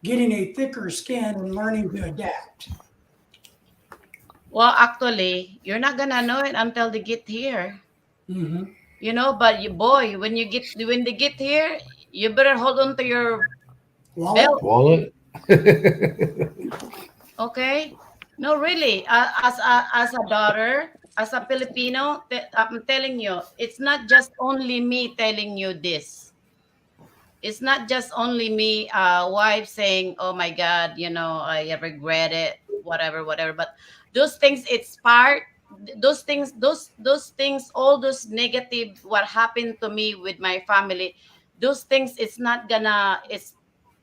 getting a thicker skin and learning to adapt? Well, actually, you're not gonna know it until they get here. Mm-hmm. you know. But you, boy, when they get here, you better hold on to your Wallet? belt, Wallet. okay? No, really. As a daughter, as a Filipino, I'm telling you, it's not just only me telling you this. It's not just only me, wife saying, "Oh my God, you know, I regret it, whatever, whatever." But those things, it's part. Those things, all those negative, what happened to me with my family, those things, it's not gonna. It's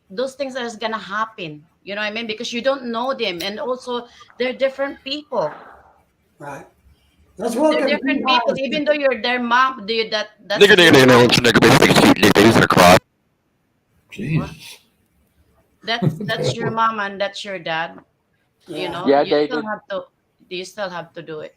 those things are just gonna happen. You know what I mean? Because you don't know them, and also they're different people. Right. Let's They're welcome Pete different people, Hines. even though you're their mom. Do you that's Nigga, nigga, your nigga, mom? nigga, nigga, basically shoot niggas in the crowd. Jesus. That's your mom and that's your dad. You Yeah. know, Yeah, you still David. have to. You still have to do it.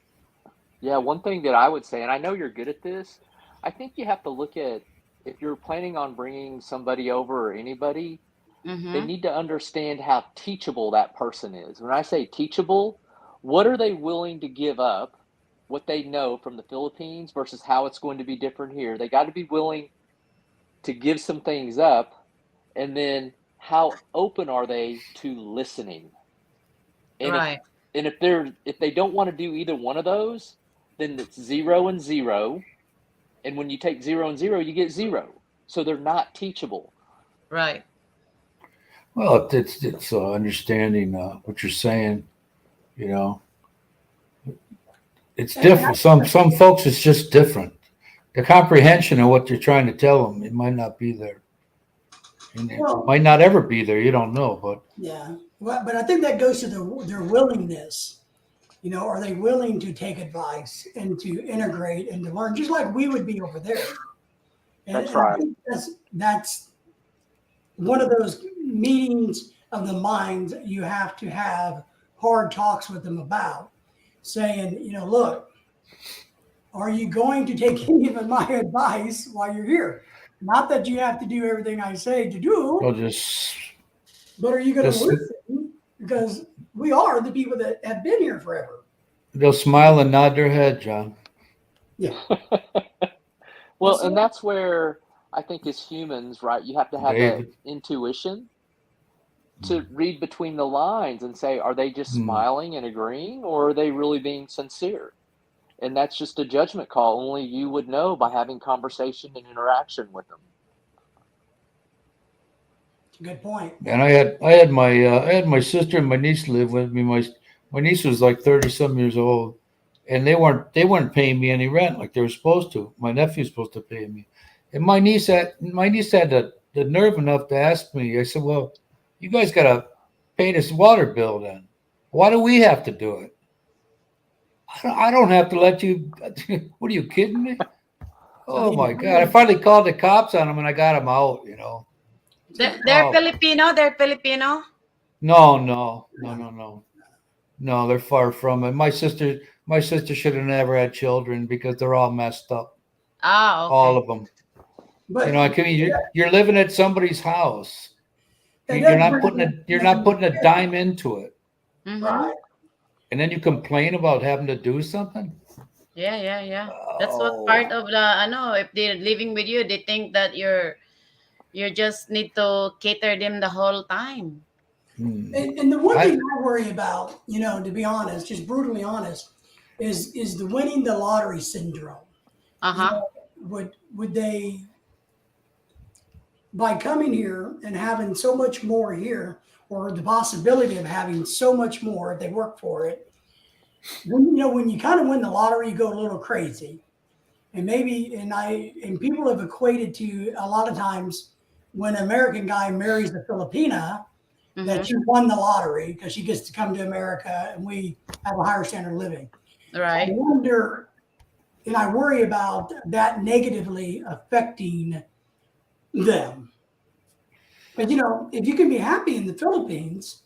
Yeah, one thing that I would say, and I know you're good at this, I think you have to look at if you're planning on bringing somebody over or anybody, they Mm-hmm. need to understand how teachable that person is. When I say teachable, what are they willing to give up, what they know from the Philippines versus how it's going to be different here? They got to be willing to give some things up, and then how open are they to listening? And if Right. if they don't want to do either one of those, then it's 0 and 0. And when you take 0 and 0, you get 0. So they're not teachable. Right. Well, it's understanding what you're saying. You know, it's And different. Some folks, it's just different. The comprehension of what you're trying to tell them, it might not be there, and it well, might not ever be there. You don't know, but yeah. Well, but I think that goes to their willingness. You know, are they willing to take advice and to integrate and to learn, just like we would be over there? That's And I right. think that's one of those meetings of the minds that you have to have hard talks with them about, saying, you know, look, are you going to take any of my advice while you're here? Not that you have to do everything I say to they'll do, just but are you going to just listen? Because we are the people that have been here forever. they'll smile and nod their head, John. Yeah. Well, That's and that's where I think as humans, right, you have to have that David. intuition to read between the lines and say, are they just Hmm. smiling and agreeing, or are they really being sincere? And that's just a judgment call. Only you would know by having conversation and interaction with them. a good point. And I had my sister and my niece live with me. My niece was like 30 some years old, and they weren't paying me any rent like they were supposed to. My nephew's supposed to pay me, and my niece had the nerve enough to ask me. I said, "Well, you guys gotta pay this water bill then. Why do we have to do it? I don't have to let you. What are you kidding me? So Oh the my God! I finally called the cops on them and I got them out. so They're Oh Filipino. They're Filipino. no, no, no, yeah. no, no. No, they're far from it. My sister should have never had children because they're all messed up, Ah, all okay. of them. But I mean, you're living at somebody's house. that You're does not bring putting up you're not putting a dime into it, Mm-hmm. right. and then you complain about having to do something. Yeah, yeah, yeah. That's what Oh, part of the. I know if they're living with you, they think that you just need to cater them the whole time. hmm. And the one I thing I worry about, you know, to be honest, just brutally honest, is the winning the lottery syndrome. Uh You huh. know, would they, by coming here and having so much more here, or the possibility of having so much more if they work for it, when you kind of win the lottery, you go a little crazy. And maybe and people have equated to a lot of times when an American guy marries a Filipina, that Mm-hmm. you won the lottery because she gets to come to America and we have a higher standard of living. I Right. wonder, and I worry about that negatively affecting them. But you know, if you can be happy in the Philippines,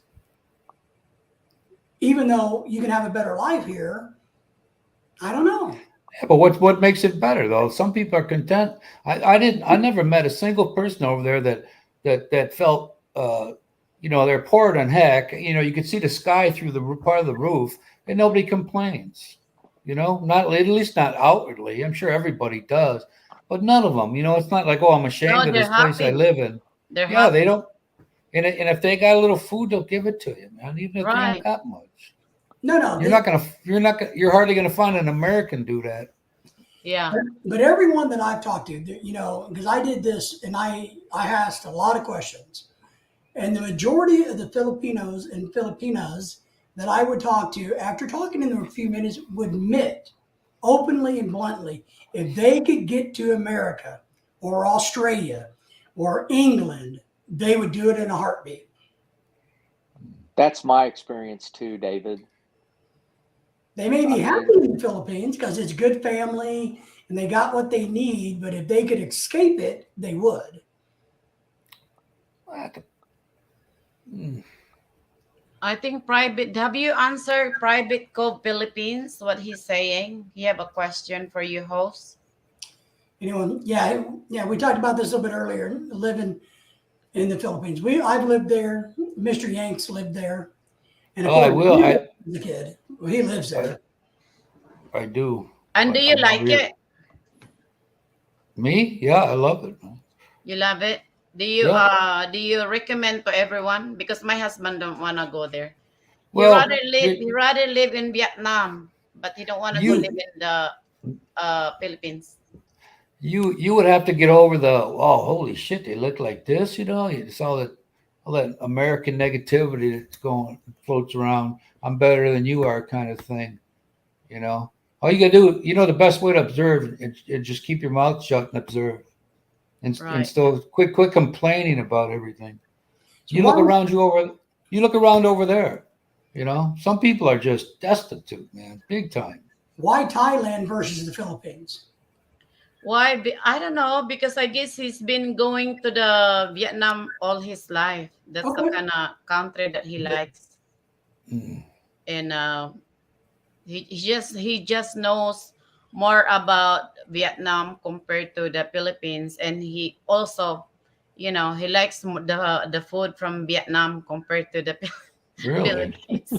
even though you can have a better life here, I don't know. Yeah, but what makes it better though? Some people are content. I never met a single person over there that felt they're poor than heck. You could see the sky through the part of the roof, and nobody complains. You know, not at least not outwardly. I'm sure everybody does, but none of them. You know, it's not like, oh, I'm ashamed No, of they're this place I happy. live in. They're Yeah, they happy. don't. And if they got a little food, they'll give it to you, man. Even if they don't Right. got much, No, you're hardly gonna find an American do that. Yeah. but everyone that I've talked to, because I did this and I asked a lot of questions, and the majority of the Filipinos and Filipinas that I would talk to, after talking to them a few minutes, would admit openly and bluntly, if they could get to America or Australia or England, they would do it in a heartbeat. That's my experience too, David. They may I be mean, happy in the Philippines because it's good family and they got what they need, but if they could escape it, they would. I think private. Have you answered Private Cove Philippines? What he's saying? He have a question for you, host. Anyone? Yeah. We talked about this a little bit earlier. Living in the Philippines, I've lived there. Mr. Yanks lived there, and of Oh, I course, will. he lived as a kid. Well, he lives there. I do. And do you I'm like weird. it? Me? Yeah, I love it. You love it? Yeah. Do you recommend to everyone? Because my husband don't wanna go there. Well, He rather live in Vietnam, but he don't wanna go live you in the Philippines. you would have to get over the, oh, holy shit, they look like this. You know, it's all that American negativity that's going floats around. I'm better than you are, kind of thing. You know, all you gotta do, the best way to observe is just keep your mouth shut and observe, and Right. still quit complaining about everything. So You look around you look around over there. Some people are just destitute, man, big time. why Thailand versus the Philippines? Why? I don't know because I guess he's been going to the Vietnam all his life. That's the Okay. kind of country that he likes, Mm. and he just knows more about Vietnam compared to the Philippines, and he also, he likes the food from Vietnam compared to the Really? Philippines.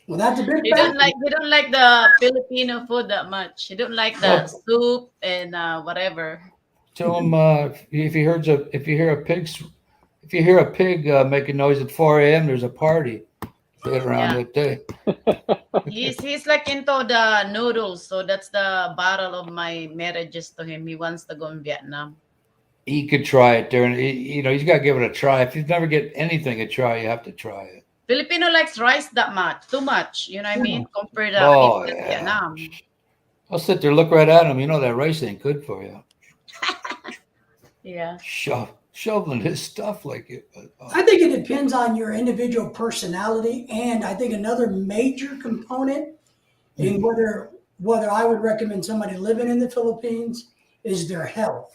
Well, that's a big He don't factor. like he don't like the Filipino food that much. He don't like the Well, soup and whatever. tell them if you hear a pig making noise at 4 a.m., there's a party right around Yeah. that day. He's like into the noodles, so that's the battle of my marriages to him. He wants to go in Vietnam. He could try it there, and he's got to give it a try. If you never get anything a try, you have to try it. Filipino likes rice that much, too much. You know what I mean? Compared to Oh Indian yeah, Vietnam. I'll sit there, look right at him. You know that rice ain't good for you. Yeah. Shoveling his stuff like it. I think it depends on your individual personality, and I think another major component in whether I would recommend somebody living in the Philippines is their health.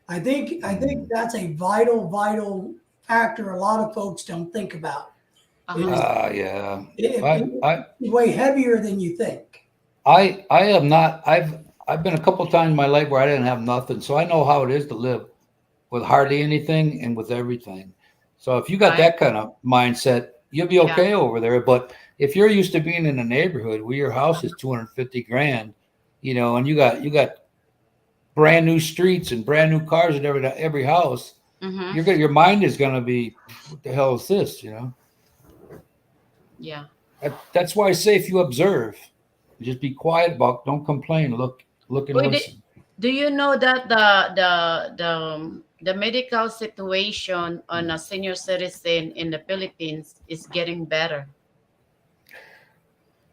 I think that's a vital factor a lot of folks don't think about. Uh-huh. Yeah. It's way heavier than you think. I have not. I've been a couple times in my life where I didn't have nothing, so I know how it is to live with hardly anything and with everything. So if you got Right. that kind of mindset, you'll be Yeah. okay over there. But if you're used to being in a neighborhood where your house is 250 grand, and you got brand new streets and brand new cars in every house, Mm-hmm. your mind is gonna be, what the hell is this? Yeah. That's why I say if you observe, just be quiet about, don't complain, look and Wait, listen. do you know that the medical situation on a senior citizen in the Philippines is getting better?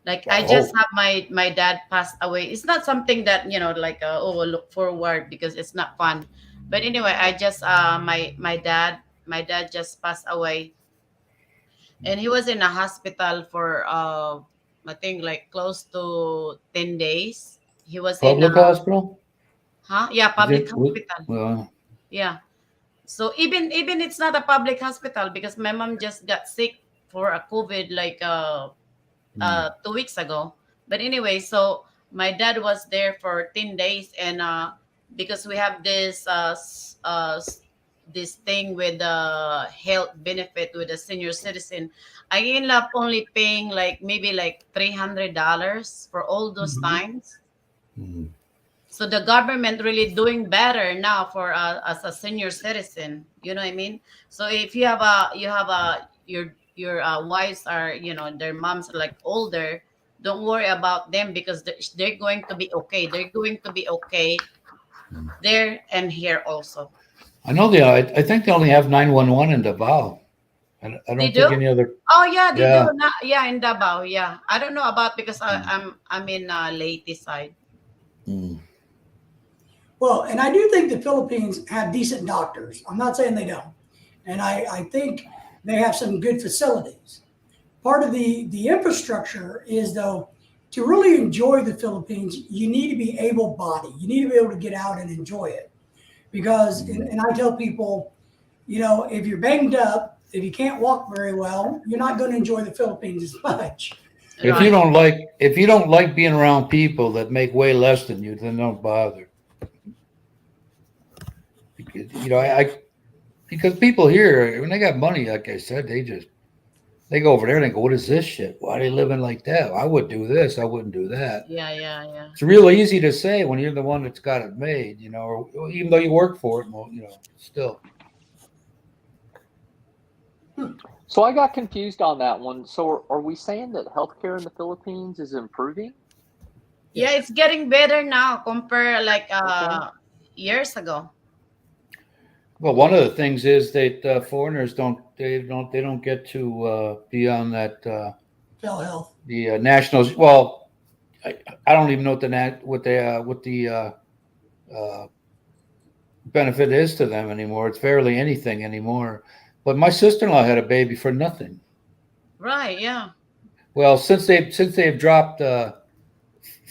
Like I I just hope. have my dad passed away. It's not something that like look forward because it's not fun. But anyway, I just my dad just passed away, and he was in a hospital for I think like close to 10 days. He was in a Public hospital? yeah, Is public it? hospital. Yeah. So even it's not a public hospital because my mom just got sick for a COVID like 2 weeks ago. But anyway, so my dad was there for 10 days, and because we have this this thing with the health benefit with the senior citizen, I end up only paying like maybe like $300 for all those Mhm. times. Mhm. So the government really doing better now for as a senior citizen. You know what I mean? So if you have a your wives are, their moms are like older, don't worry about them because they're going to be okay. They're going to be okay there and here also. I know I think they only have 911 in Davao. I They don't think do? any other. Oh yeah, they do. Yeah. Yeah, in Davao. Yeah, I don't know about because Mm. I'm in Leyte side. Mm. Well, and I do think the Philippines have decent doctors. I'm not saying they don't. And I think they have some good facilities. Part of the infrastructure is, though, to really enjoy the Philippines, you need to be able-bodied. You need to be able to get out and enjoy it. Because, and I tell people, if you're banged up, if you can't walk very well, you're not going to enjoy the Philippines as much. Right. If you don't like being around people that make way less than you, then don't bother. Because, because people here, when they got money, like I said, they go over there and they go, "What is this shit? Why are they living like that? I would do this. I wouldn't do that." Yeah, yeah, yeah. It's real easy to say when you're the one that's got it made, or even though you work for it, well, still. So I got confused on that one. So are we saying that healthcare in the Philippines is improving? Yeah, it's getting better now compared like Okay. years ago. Well, one of the things is that foreigners don't get to be on that Phil Health. the nationals. Well, I don't even know what the uh, benefit is to them anymore. It's barely anything anymore. But my sister-in-law had a baby for nothing. Right, yeah. Well, since they've dropped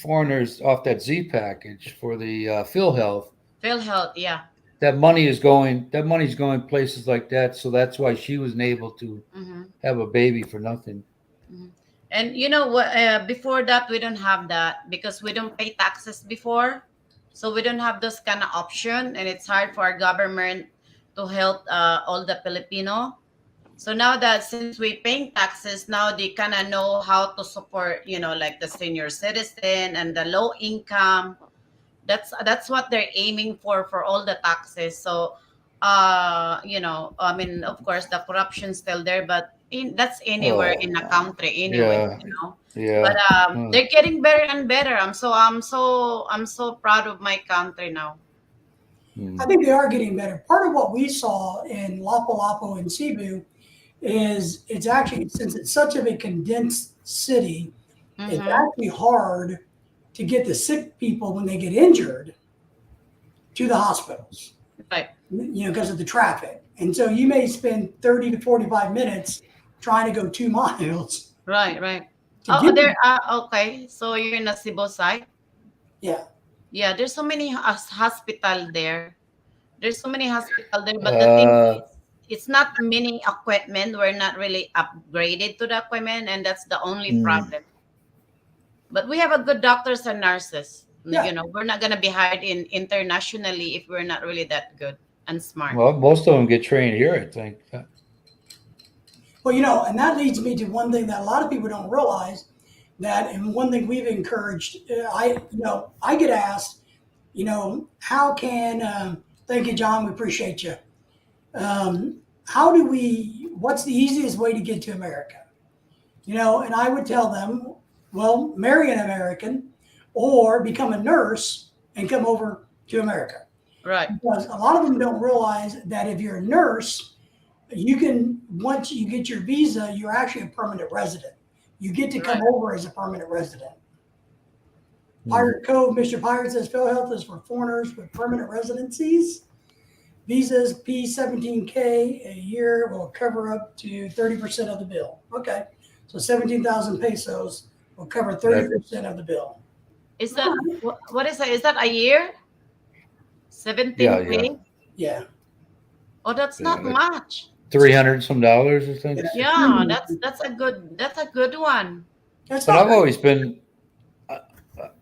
foreigners off that Z package for the Phil Health, Phil Health, yeah. that money's going places like that. So that's why she was able to Mm-hmm. have a baby for nothing. Mm-hmm. And you know what? Before that, we don't have that because we don't pay taxes before, so we don't have this kind of option, and it's hard for our government to help all the Filipino. So now that since we paying taxes, now they kind of know how to support, like the senior citizen and the low income. That's what they're aiming for all the taxes. So I mean, of course the corruption's still there, but that's anywhere in Oh, the country anyway, yeah, but yeah. Huh. they're getting better and better. I'm so proud of my country now. I Hmm. think they are getting better. Part of what we saw in Lapu-Lapu and Cebu is it's actually, since it's such of a condensed city, it's Mm-hmm. actually hard to get the sick people when they get injured to the hospitals, Right, because of the traffic. And so you may spend 30 to 45 minutes trying to go 2 miles right. to Oh, get there. them. Okay, so you're in a Cebu side. Yeah. Yeah, there's so many hospital there. There's so many hospital there, but the thing Uh, is, it's not many equipment. We're not really upgraded to the equipment, and that's the only hmm. problem. But we have a good doctors and nurses. Yeah. We're not gonna be hired in internationally if we're not really that good and smart. Well, most of them get trained here, I think. Well, and that leads me to one thing that a lot of people don't realize that, and one thing we've encouraged, I get asked, how can, thank you, John, we appreciate you. What's the easiest way to get to America? And I would tell them, well, marry an American or become a nurse and come over to America. Right, Because a lot of them don't realize that if you're a nurse, once you get your visa, you're actually a permanent resident. You get to come right. over as a permanent resident. Hmm. Pirate Code, Mr. Pirate says Phil Health is for foreigners with permanent residencies. Visas P17K a year will cover up to 30% of the bill. Okay. So 17,000 pesos will cover That, 30% of the bill. Is that what is that? Is that a year? yeah, 17K? yeah, Yeah. Oh, that's yeah. not much. $300 some dollars, I think. Yeah. Yeah, that's a good one. That's But not I've bad. always been.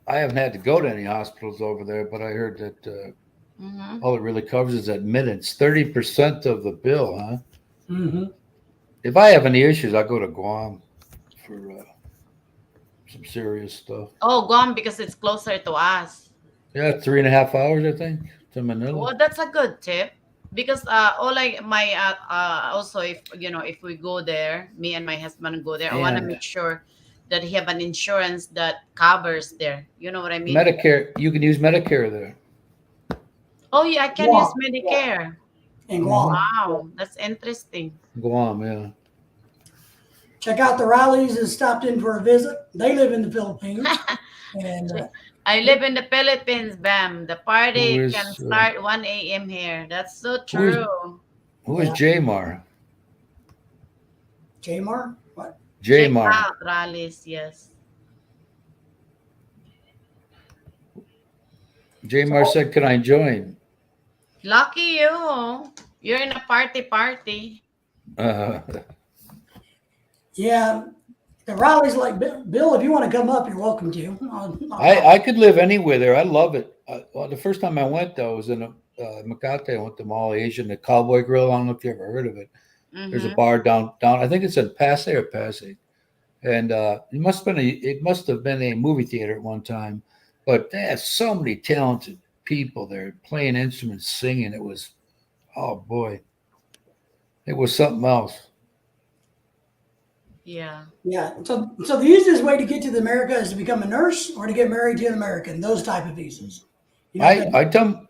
I haven't had to go to any hospitals over there, but I heard that Mm-hmm. All it really covers is admittance. 30% of the bill, huh? Mm-hmm. If I have any issues, I go to Guam for some serious stuff. Oh, Guam because it's closer to us. Yeah, 3.5 hours, I think, to Manila. Well, that's a good tip because all I my also if if we go there, me and my husband go there, I want to And make sure that he have an insurance that covers there. You know what I mean? Medicare, you can use Medicare there. Oh yeah, I can use Guam, Medicare. in Hmm. Guam. Wow, that's interesting. Guam, yeah. Check out the Rileys that stopped in for a visit. They live in the Philippines. And I live in the Philippines, Bam. The Who party can is start 1 a.m. here. That's so who is true. who is yeah, Jamar? Jamar, what? Check Jamar. out rallies, yes. Jamar So, said, "Can I join?" Lucky you. You're in a party. Uh, yeah, the Rileys like Bill. If you want to come up, you're welcome to. I could live anywhere there. I love it. Well, the first time I went though was in Makati. I went to Mall Asian, the Cowboy Grill. I don't know if you ever heard of it. There's a Mm-hmm. bar down. I think it's in Pasay or Pasay, and it must have been a movie theater at one time. But they had so many talented people there playing instruments, singing. It was, oh boy, it was something else. Yeah. Yeah. So the easiest way to get to the America is to become a nurse or to get married to an American. Those type of visas. You know, I I tell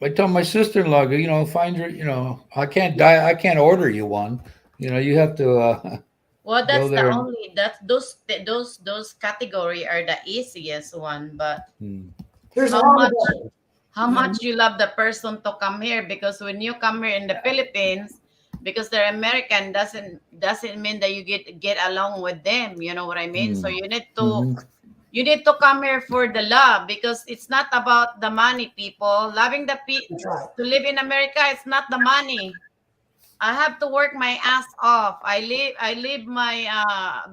I tell my sister-in-law, find your, I can't die. I can't order you one. You have to Well, go that's the there and. only that those category are the easiest one. But Hmm. there's a how lot of much others. how You know, much you love the person to come here because when you come here in the Philippines, because they're American doesn't mean that you get along with them. You know what I mean? So Hmm. you need to Hmm. you need to come here for the love because it's not about the money, people. Loving that's right. to live in America, it's not the money. I have to work my ass off. I live my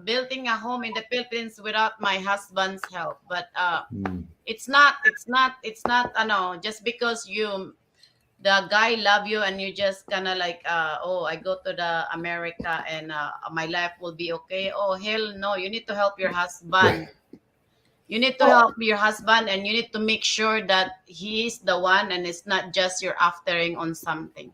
building a home in the Philippines without my husband's help. But Hmm. it's not no, just because the guy love you and you just kind of like oh, I go to the America and my life will be okay. Oh hell no, you need to help your husband. You need to Well, help your husband and you need to make sure that he is the one and it's not just you're aftering on something.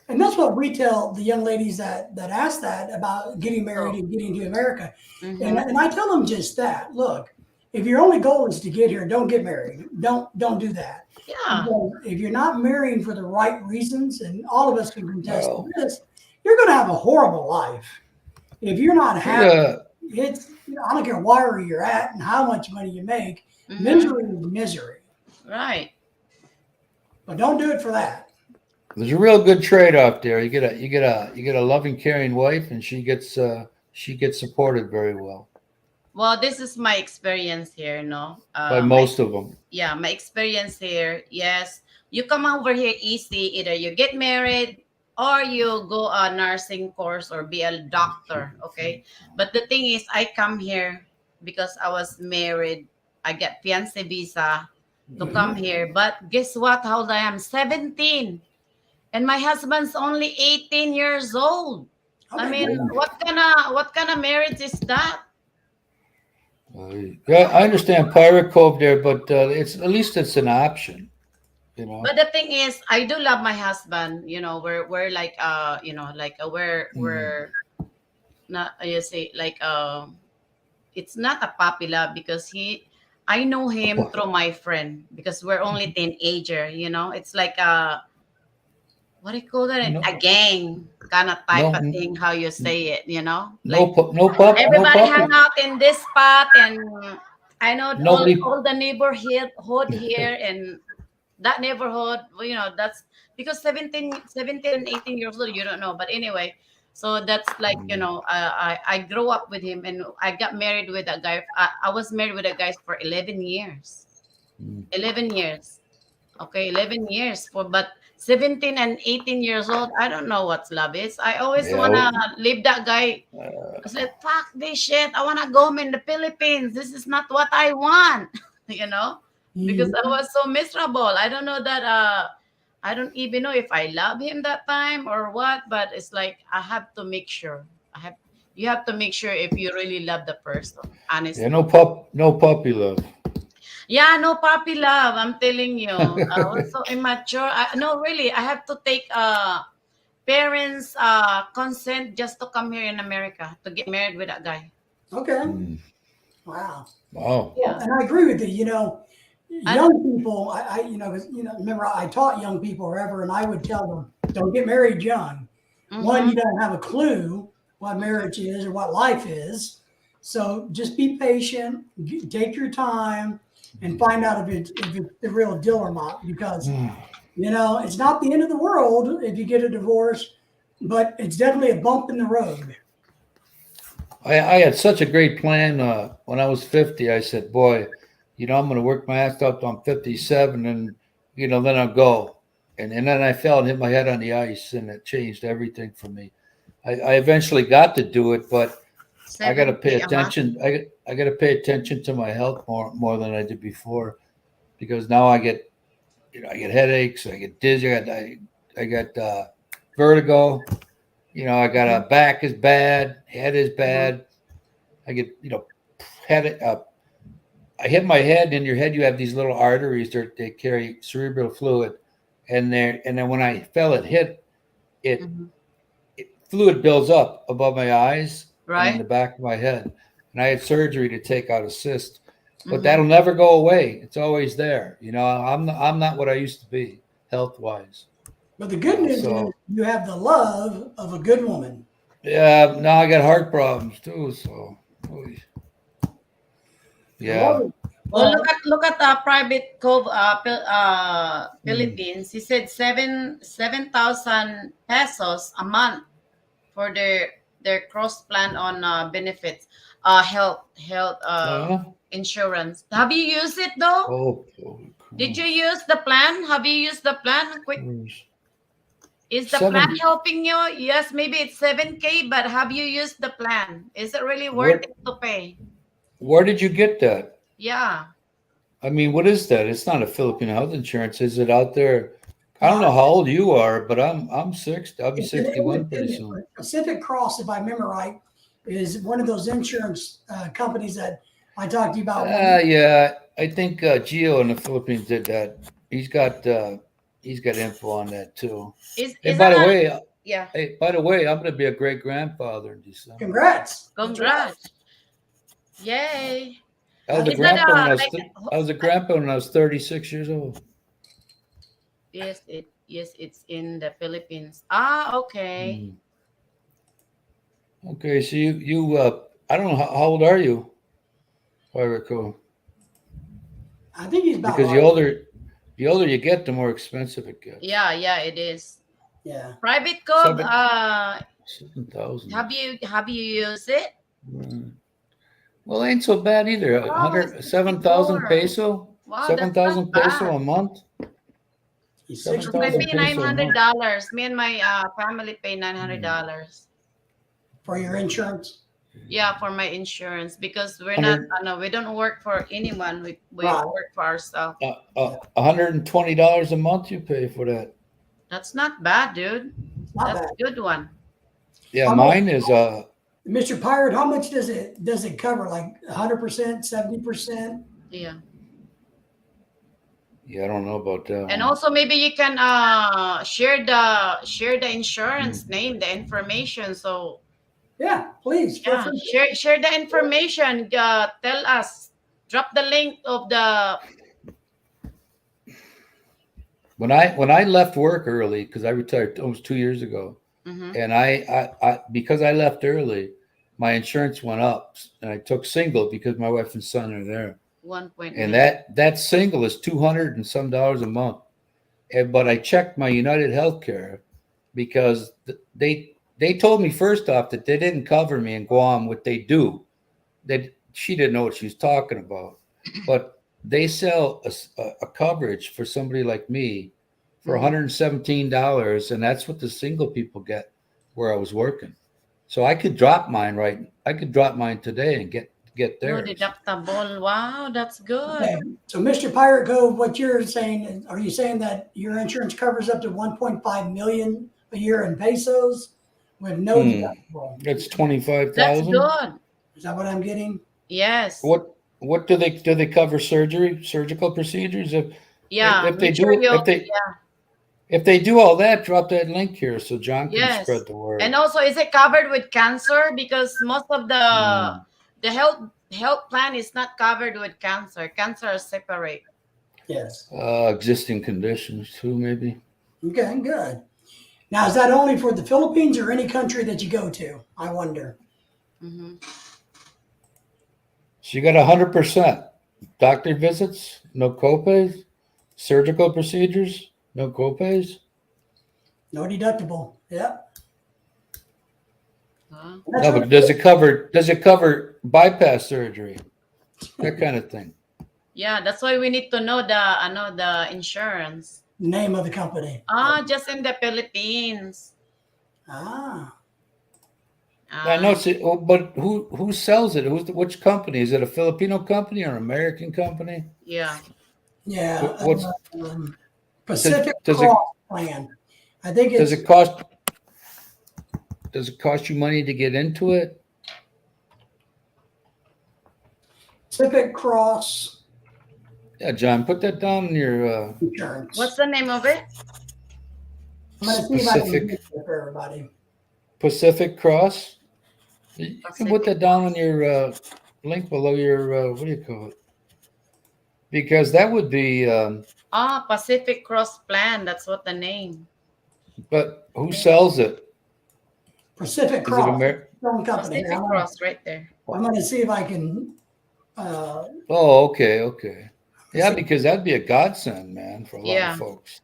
and that's what we tell the young ladies that ask that about getting married So and getting to America. mm-hmm. And I tell them just that. Look, if your only goal is to get here, don't get married. Don't do that. Yeah. Because if you're not marrying for the right reasons, and all of us can contest to Well, this, you're going to have a horrible life. If you're not it, happy, I don't care where you're at and how much money you make. Mm-hmm. Misery is misery. Right. But don't do it for that. there's a real good trade-off there. You get a loving, caring wife, and she gets supported very well Well, this is my experience here, no. by most of them. Yeah, my experience here. Yes, you come over here easy. Either you get married or you go a nursing course or be a doctor. Okay, but the thing is, I come here because I was married. I get fiancé visa to come Mhm. here. But guess what? How old I am? 17, and my husband's only 18 years old. I Okay, mean, Mm. what kind of marriage is that? Yeah, I understand Pirate Cove there, but it's at least it's an option. You know. But the thing is, I do love my husband. We're like Mm. we're not you say like it's not a puppy love because I know him through my friend because we're only teenager. It's like what do you call that? No, A gang kind of type no, of thing. How you say it? no, Like no everybody hang puppy. out in this spot, and I know Nobody. all the neighborhood here and that neighborhood, well, that's because 17 and 18 years old, you don't know. But anyway, so that's like, Mm. I grew up with him and I got married with a guy. I was married with a guy for 11 years. Mm. 11 years. Okay, 11 years but 17 and 18 years old, I don't know what love is. I always Yeah. want to leave that guy. Uh, I said, fuck this shit. I want to go home in the Philippines. This is not what I want, you know, because I Mhm. was so miserable. I don't know that I don't even know if I love him that time or what, but it's like I have to make sure. You have to make sure if you really love the person, Yeah, honestly. no puppy love. Yeah, no puppy love. I'm telling you. I was so immature. No, really, I have to take parents' consent just to come here in America to get married with that guy. Okay. Hmm. Wow. Wow. Well, Yeah. and I agree with you. And Young people, remember I taught young people forever, and I would tell them, don't get married young. One, mm-hmm, you don't have a clue what marriage is or what life is. So just be patient, take your time, and find out if it's the real deal or not. Because, it's not the end of the world if you get a divorce, but it's definitely a bump in the road. I had such a great plan when I was 50. I said, boy, I'm going to work my ass up till I'm 57 and, then I'll go. And then I fell and hit my head on the ice and it changed everything for me. I eventually got to do it, but I got to pay 70 a month. attention. I got to pay attention to my health more than I did before because now I get headaches. I get dizzy. I got vertigo. I got a back is bad. Head is Mhm. bad. I get, head. I hit my head. And in your head, you have these little arteries. They carry cerebral fluid, and then when I fell, it, Mhm. fluid builds up above my eyes and in Right? the back of my head. And I had surgery to take out a cyst, but Mm-hmm. that'll never go away. It's always there. I'm not what I used to be health wise. But the good news is So you have the love of a good woman. yeah, now I got heart problems too. So oy, yeah. Well, Well, well, look at the private cove, Mm. Philippines. He said 7,000 pesos a month for their cross plan on benefits, health Uh, insurance. Have you used it though? oh, holy Did you cross. use the plan? Have you used the plan? Quick, is the plan Seven. helping you? Yes, maybe it's 7K, but have you used the plan? Is it really worth What? it to pay? Where did you get that? Yeah. I mean, what is that? It's not a Filipino health insurance. Is it out there? I don't no, know how old you are, but I'm 60. I'll be it's an 61 pretty independent. soon. Pacific Cross, if I remember right, is one of those insurance companies that I talked to you about. Yeah, I think Gio in the Philippines did that. He's got info on that too. Is And by that the a way, yeah? I'm going to be a great grandfather in December. Congrats. That's right. Congrats! Yay! I was a That's Is that grandpa when like I was a grandpa when I was 36 years old. yes, it's in the Philippines. Ah, okay. Mm. Okay, so I don't know how old are you, if I recall, I think he's about because right. the older you get, the more expensive it gets. Yeah, it is. Yeah. Private code. Seven 7,000. Have you used it? Mm. Well, ain't so bad either. A Oh, it's hundred, 7,000 64. peso, Wow, seven that's not thousand peso bad. a month, He's seven Because I 64 thousand pay peso a month. $900. Me and my family pay nine hundred Mm. dollars. for your insurance. Yeah, for my insurance because we're not. Hundred, No, we don't work for anyone. We Right. work for ourselves. Yeah. $120 a month you pay for that. That's not bad, dude. It's not That's bad. a good one. Yeah, How much, mine is Mr. Pirate, how much does it cover? Like 100%, 70%? Yeah. yeah, I don't know about that And one. also maybe you can share the insurance Mm. name, the information. So Yeah, please. Feel yeah, free. share the information. Tell us. Drop the link of the. When I left work early because I retired almost 2 years ago, Mhm, and I because I left early, my insurance went up, and I took single because my wife and son are there, and 1.9. that single is 200 and some dollars a month. But I checked my United Healthcare because they told me first off that they didn't cover me in Guam. What they do, that she didn't know what she was talking about, but they sell a coverage for somebody like me for Mhm. $117, and that's what the single people get where I was working. So I could drop mine today and get No theirs. deductible. Wow, that's good. Okay. So Mr. Pirate Cove, what you're saying, are you saying that your insurance covers up to 1.5 million a year in pesos with no deductible? That's That's 25,000. good. Is that what I'm getting? Yes. What do they cover? Surgical procedures? Yeah. If they Make sure do you. if they do all that, drop that link here so John can Yes. spread the word. And also, is it covered with cancer? Because most of the health plan is not covered with cancer. Cancer is separate. Yes. Existing conditions too, maybe. Okay, good. Now, is that only for the Philippines or any country that you go to? I wonder. Mm-hmm. So you got 100%. Doctor visits, no copays. Surgical procedures, no copays. No deductible. Yeah. Huh? That's No, really but does it cover bypass surgery? That kind of thing. Yeah, that's why we need to know the insurance. the name of the company. Just in the Philippines. Ah. I know, but who sells it? Which company? Is it a Filipino company or an American company? Yeah. Yeah. What's Pacific does Cross Plan. I think it's does it cost you money to get into it? Pacific Cross Yeah, John, put that down in your Insurance. What's the name of it? I'm going to see if I can Pacific get it for everybody. Pacific Cross. You can put Pacific that down on your link below your what do you call it? Because that would be. Pacific Cross Plan. That's what the name. But who sells it? Pacific Is it Cross. Phone company. Pacific Cross right there. I'm going to see if I can. Oh, okay. Yeah, because that'd be a godsend, man, for a lot of folks.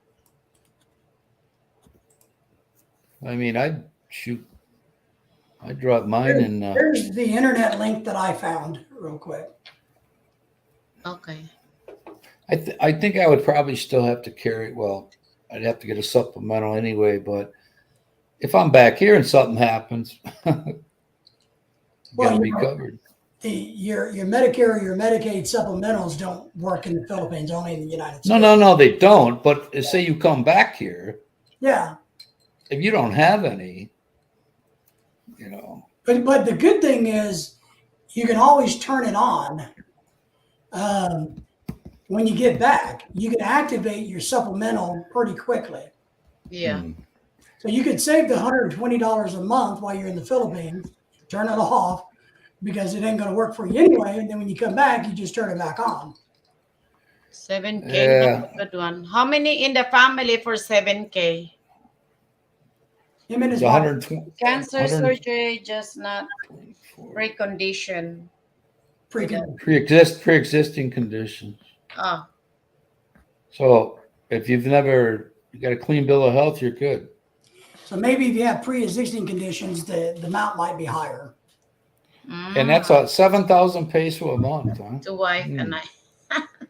I mean, I'd drop mine in. Here's the internet link that I found real quick. Okay. I think I would probably still have to carry. Well, I'd have to get a supplemental anyway. But if I'm back here and something happens, Well, gotta be covered. Your Medicare or your Medicaid supplementals don't work in the Philippines, only in the United States. No, they don't. But say you come back here, Yeah. if you don't have any, you know. But the good thing is you can always turn it on. When you get back, you can activate your supplemental pretty quickly. Yeah. So you could save the $120 a month while you're in the Philippines, turn it off because it ain't going to work for you anyway. And then when you come back, you just turn it back on. 7K. Yeah. That's a good one. How many in the family for 7K? Him and his It's wife. 120. Cancer surgery, just not pre-condition. Pre-existing conditions. Oh, So if you got a clean bill of health, you're good. So maybe if you have pre-existing conditions, the amount might be higher. And that's 7,000 peso a month, huh? to wife and I.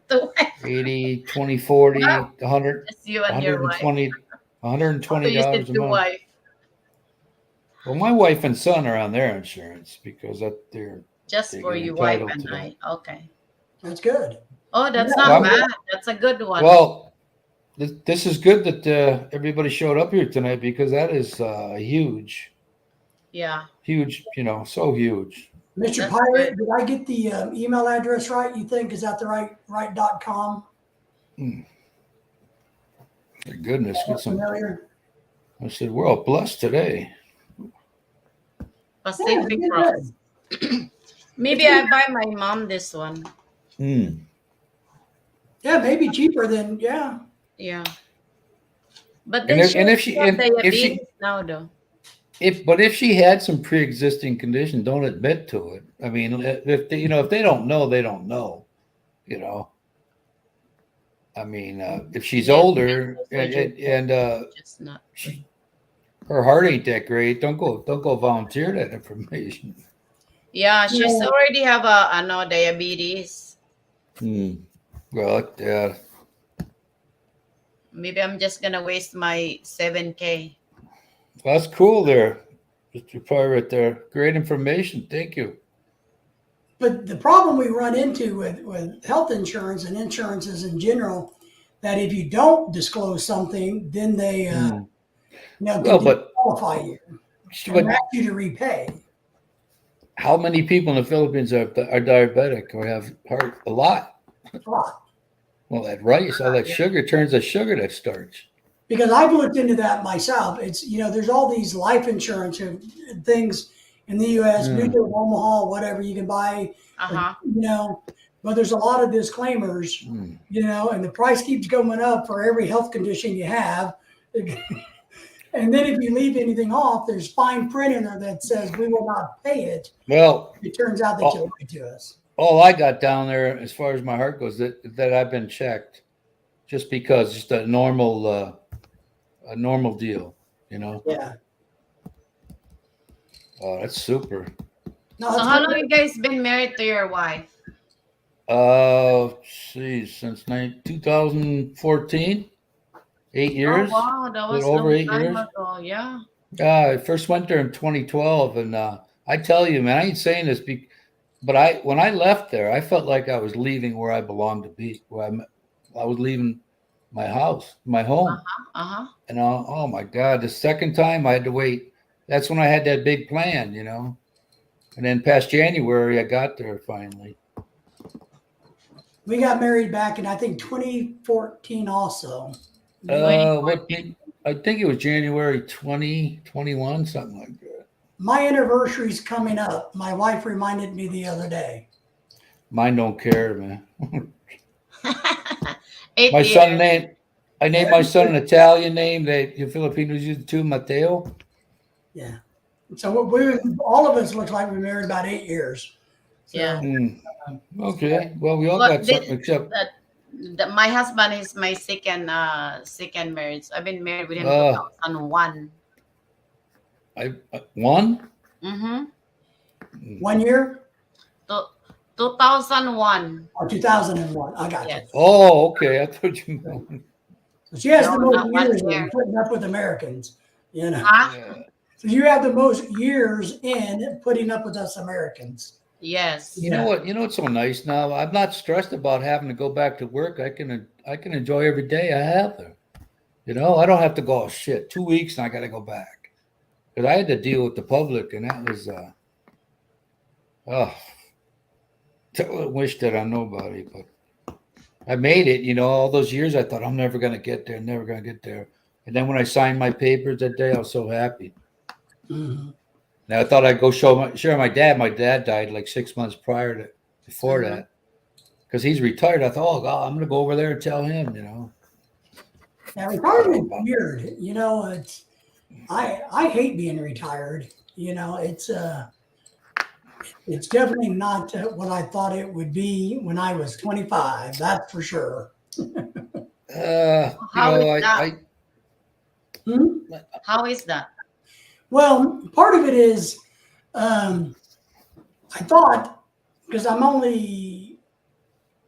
To wife. 80, 20, 40, Wow. 100, Just you and your wife. $120 So you said a to month. wife. Well, my wife and son are on their insurance because they're Just They for get you, wife entitled and to I. Okay. That's good. Oh, that's Yeah, not well, bad. That's a good one. well. This is good that everybody showed up here tonight because that is huge, Yeah. so huge. Mr. That's Pirate, did I get the email address right? You think is that the right .com? My goodness, get some. Familiar? I said we're all blessed today. Pacific Yeah, Cross. Maybe I buy my mom this one. Yeah, maybe cheaper than yeah. Yeah. But And then if she now though. if she had some pre-existing condition, don't admit to it. I mean, if they don't know, they don't know. I mean, if she's older and Just not. her heart ain't that great, don't go volunteer that information. Yeah, she's already have diabetes. Well, yeah. Maybe I'm just gonna waste my 7K. That's cool there, Mr. Pirate there. Great information. Thank you. But the problem we run into with health insurance and insurances in general, that if you don't disclose something, then they Well, can but disqualify you and ask you to repay. how many people in the Philippines are diabetic or have heart? A lot. A lot. Well, that rice, all that sugar turns to sugar, that starch. Because I've looked into that myself. It's, there's all these life insurance things in the U.S., Mutual of Omaha, whatever you can buy, but there's a lot of disclaimers, and the price keeps going up for every health condition you have. And then if you leave anything off, there's fine print in there that says we will not pay it. Well, it turns out that you lied to us. All I got down there, as far as my heart goes, that I've been checked, just because just a normal deal, Yeah. Oh, that's super. No, So how long you guys been married to your wife? Since 2014, 8 years. Oh wow, that was over long 8 time years. ago. Yeah. I first went there in 2012, and I tell you, man, I ain't saying this, but when I left there, I felt like I was leaving where I belonged to be. I was leaving my house, my home. And oh my God, the second time I had to wait. That's when I had that big plan, And then past January, I got there finally. We got married back in, I think, 2014 also. I think it was January 2021, something like that. My anniversary's coming up. My wife reminded me the other day. Mine don't care, man. 8 My years. I named my son an Italian name that the Filipinos use too, Matteo. Yeah. So all of us look like we married about 8 years. So, Yeah. Okay. Well, we all Well, got something except my husband is my second marriage. I've been married with him 2001. One? Mm-hmm. 1 year? 2001. Or 2001. I got Yes. you. Oh, okay. I thought you meant. So she has No, the most not 1 years year. in putting up with Americans. Huh? Yeah. So you have the most years in putting up with us Americans. Yes. You know what? You know what's so nice now? I'm not stressed about having to go back to work. I can enjoy every day I have there. I don't have to go, oh, shit, 2 weeks and I got to go back. Because I had to deal with the public, and that was, wish that on nobody, but I made it. All those years I thought I'm never going to get there, never going to get there. And then when I signed my papers that day, I was so happy. Mm-hmm. Now I thought I'd go share my dad. My dad died like 6 months before that, because he's retired. I thought, oh God, I'm going to go over there and tell him. Now retirement's weird. It's I hate being retired. It's definitely not what I thought it would be when I was 25. That's for sure. How is that? Hmm? How is that? Well, part of it is I thought, because I'm only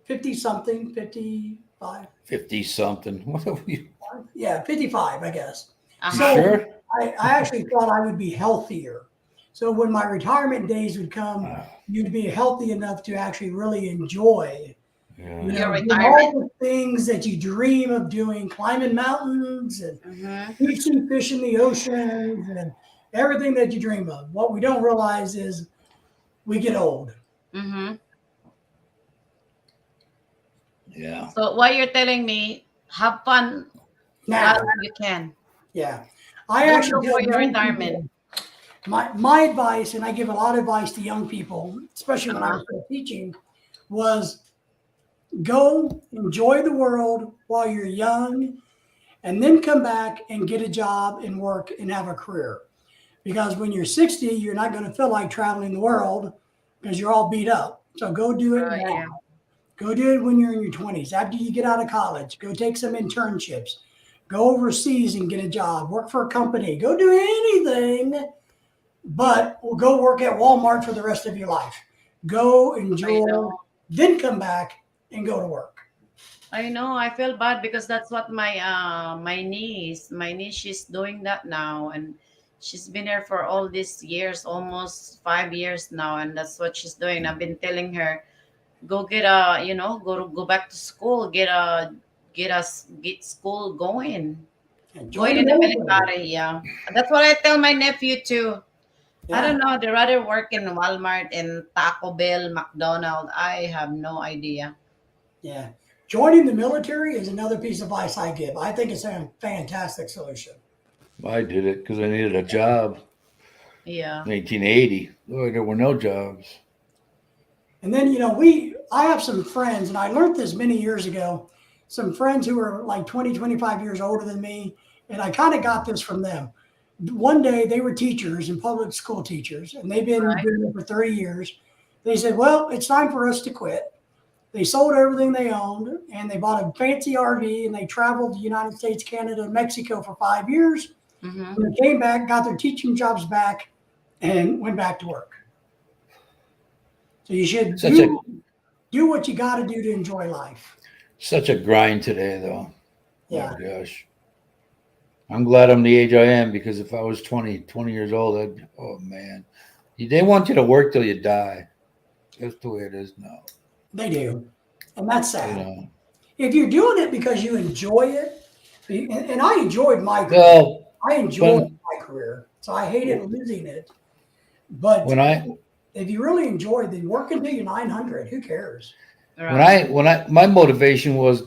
50 something, 55. 50 something. What are we? Yeah, 55, I guess. Uh-huh. Sure. I actually thought I would be healthier. So when my retirement days would come, you'd be healthy enough to actually really enjoy Yeah. Your do retirement. all the things that you dream of doing, climbing mountains and deep sea fish in the oceans and everything that you dream of. What we don't realize is we get old. Mm-hmm. Yeah. So what you're telling me, have fun Now, while you can. yeah. I Don't actually look for tell your young retirement. people, my advice, and I give a lot of advice to young people, especially when I was still teaching, was go enjoy the world while you're young, and then come back and get a job and work and have a career. Because when you're 60, you're not going to feel like traveling the world because you're all beat up. So go do it now. Yeah. Go do it when you're in your 20s. After you get out of college, go take some internships. Go overseas and get a job. Work for a company. Go do anything, but go work at Walmart for the rest of your life. Go enjoy, then come back and go to work. I know. I feel bad because that's what my niece, she's doing that now, and She's been there for all these years, almost 5 years now, and that's what she's doing. I've been telling her, go get a, go back to school, get school going. And Going join the in the military. military, yeah. That's what I tell my nephew too. I Yeah, don't know. They rather work in Walmart and Taco Bell, McDonald's. I have no idea. yeah. Joining the military is another piece of advice I give. I think it's a fantastic solution. I did it because I needed a job. Yeah. 1980. Boy, there were no jobs. And then, I have some friends, and I learned this many years ago, some friends who are like 20, 25 years older than me, and I kind of got this from them. One day they were teachers and public school teachers, and they've been Right. doing it for 30 years. They said, well, it's time for us to quit. They sold everything they owned, and they bought a fancy RV, and they traveled to the United States, Canada, and Mexico for 5 years. Mm-hmm. When they came back, got their teaching jobs back, and went back to work. So you should do what you got to do to enjoy life. Such a grind today, though. Yeah. Oh, gosh. I'm glad I'm the age I am, because if I was 20 years old, oh, man. They want you to work till you die. That's the way it is now. They do. And that's sad. You know. If you're doing it because you enjoy it, and I enjoyed my career. Well, I enjoyed my career. So I hated losing it. But if you really enjoyed, then work until you're 900. Who cares? Right. My motivation was,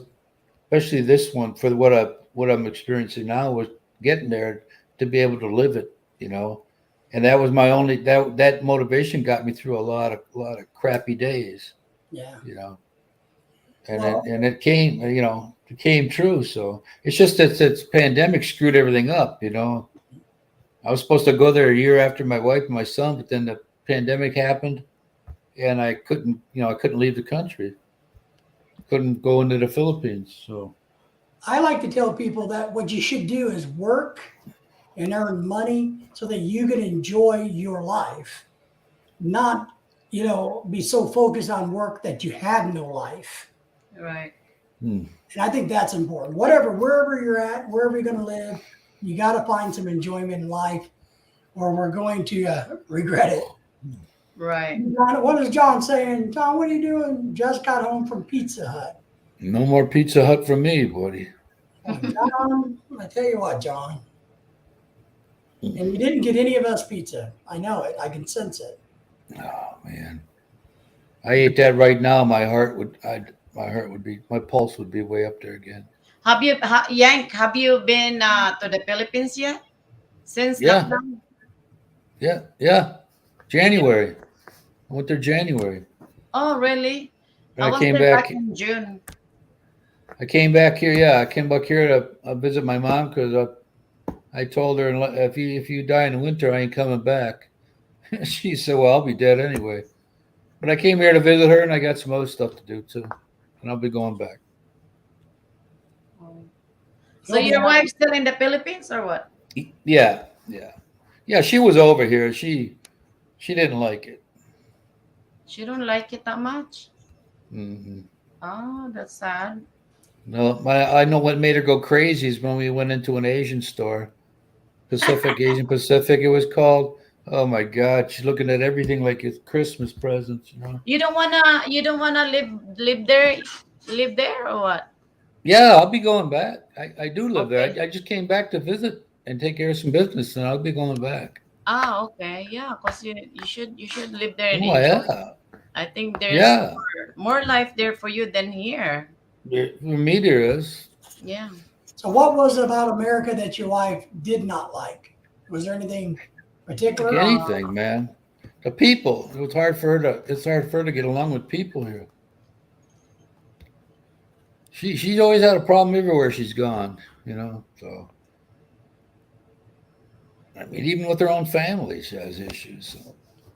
especially this one, for what I'm experiencing now, was getting there to be able to live it, and that was my only, that motivation got me through a lot of crappy days, Yeah. and it came true. So it's just that this pandemic screwed everything up, I was supposed to go there a year after my wife and my son, but then the pandemic happened, and I couldn't leave the country. Couldn't go into the Philippines. So I like to tell people that what you should do is work and earn money so that you can enjoy your life, not, be so focused on work that you have no life. Right. And I think that's important. Wherever you're at, wherever you're going to live, you got to find some enjoyment in life, or we're going to regret it. Right. John, what is John saying? John, what are you doing? Just got home from Pizza Hut. no more Pizza Hut for me, buddy. Well, John, I tell you what, John. And you didn't get any of us pizza. I know it. I can sense it. Oh man, I ate that right now. My pulse would be way up there again. Yank, have you been to the Philippines yet? Since Yeah. lockdown? Yeah. January. I went there January. Oh, really? And I was came there back. in June. I came back here. Yeah, I came back here to visit my mom, because I told her, if you die in the winter, I ain't coming back. She said, well, I'll be dead anyway. But I came here to visit her, and I got some other stuff to do too, and I'll be going back. So your wife's still in the Philippines or what? Yeah. She was over here. She didn't like it. She don't like it that much. Mm-hmm. Oh, that's sad. No, I know what made her go crazy is when we went into an Asian store, Asian Pacific, it was called. Oh my God, she's looking at everything like it's Christmas presents, You don't wanna live there or what? Yeah, I'll be going back. I do live Okay. there. I just came back to visit and take care of some business, and I'll be going back. Ah, okay, yeah, because you should live there and Oh enjoy. yeah, I think there's yeah. more life there for you than here. For me, there is. Yeah. So what was it about America that your wife did not like? Was there anything particular? Like anything, man. The people. It's hard for her to get along with people here. She's always had a problem everywhere she's gone, So I mean, even with her own family, she has issues. So.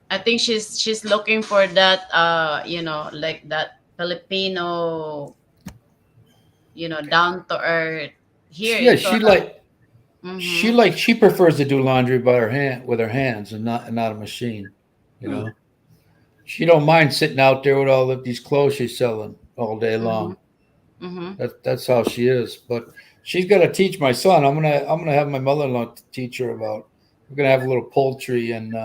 I think she's looking for that like that Filipino, down to earth here. Yeah, Mhm. she prefers to do laundry by her hand with her hands and not a machine. She don't mind sitting out there with all of these clothes she's selling all day long. Mm-hmm. That's how she is. But she's got to teach my son. I'm gonna have my mother-in-law teach her about we're gonna have a little poultry and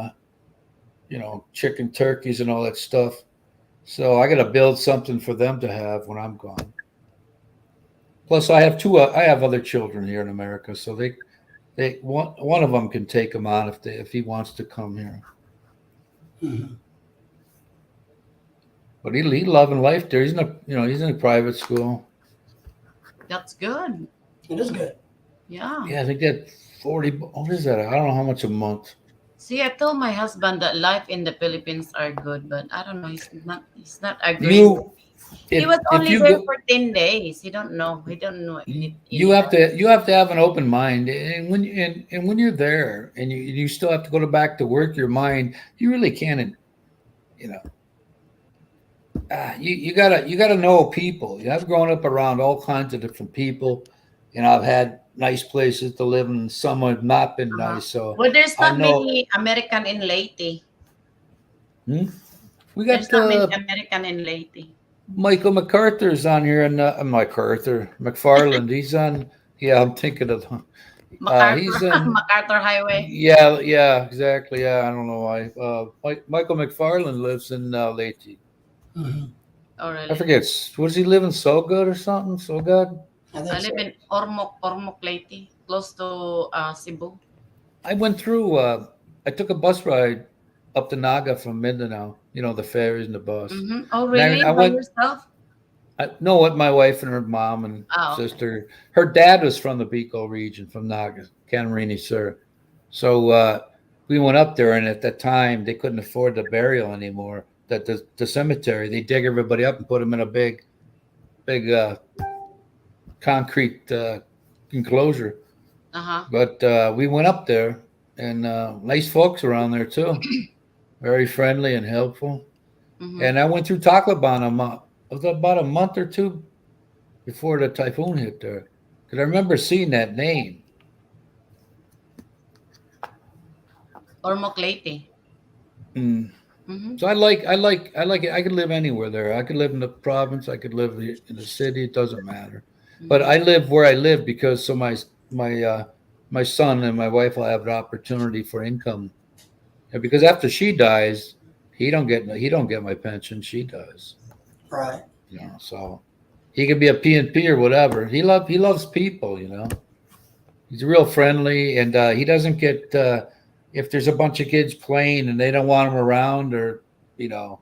chicken, turkeys, and all that stuff. So I got to build something for them to have when I'm gone. Plus, I have two. I have other children here in America, so they one of them can take him on if he wants to come here. Mhm. But he loving life there. He's in a private school. That's good. It is good. Yeah. Yeah, I think that 40. What is that? I don't know how much a month. See, I told my husband that life in the Philippines are good, but I don't know. He's not agreeing. You He was if only you there go, for 10 days. He don't know. He don't know it you have anymore. to have an open mind, and when you're there and you still have to go back to work your mind, you really can't. You know, you gotta know people. I've grown up around all kinds of different people. I've had nice places to live, and some have not been Uh-huh. nice. So Well, there's I not know. many American in Leyte. Hmm? We There's got not many American in Leyte. Michael MacArthur's on here, and MacArthur McFarland. He's on. Yeah, I'm thinking of. MacArthur, He's in. MacArthur Highway. Yeah, exactly. Yeah, I don't know why. Michael McFarland lives in Leyte. Mhm. Oh, I really? forget. What does he live in? So good or something? So good. I I think so. live in Ormoc, Leyte, close to Cebu. I went through. I took a bus ride up to Naga from Mindanao. The ferries and the bus. Mm-hmm. Oh, And really? I By went. yourself? I know what my wife and her mom and Oh, okay. sister. Her dad was from the Bicol region, from Naga, Camarines Sur. So we went up there, and at that time they couldn't afford the burial anymore. That the cemetery, they dig everybody up and put them in a big concrete enclosure. Uh-huh. But we went up there, and nice folks around there too, very friendly and helpful. Mm-hmm. And I went through Tacloban it was about a month or two before the typhoon hit there, because I remember seeing that name. Ormoc Leyte. Mm. Mm-hmm. So I like it. I could live anywhere there. I could live in the province. I could live in the city. It doesn't matter. But Mm-hmm. I live where I live because so my son and my wife will have the opportunity for income. And because after she dies, he don't get my pension. She does. Right. So he could be a PNP or whatever. He loves people. He's real friendly, and he doesn't get if there's a bunch of kids playing and they don't want him around, or you know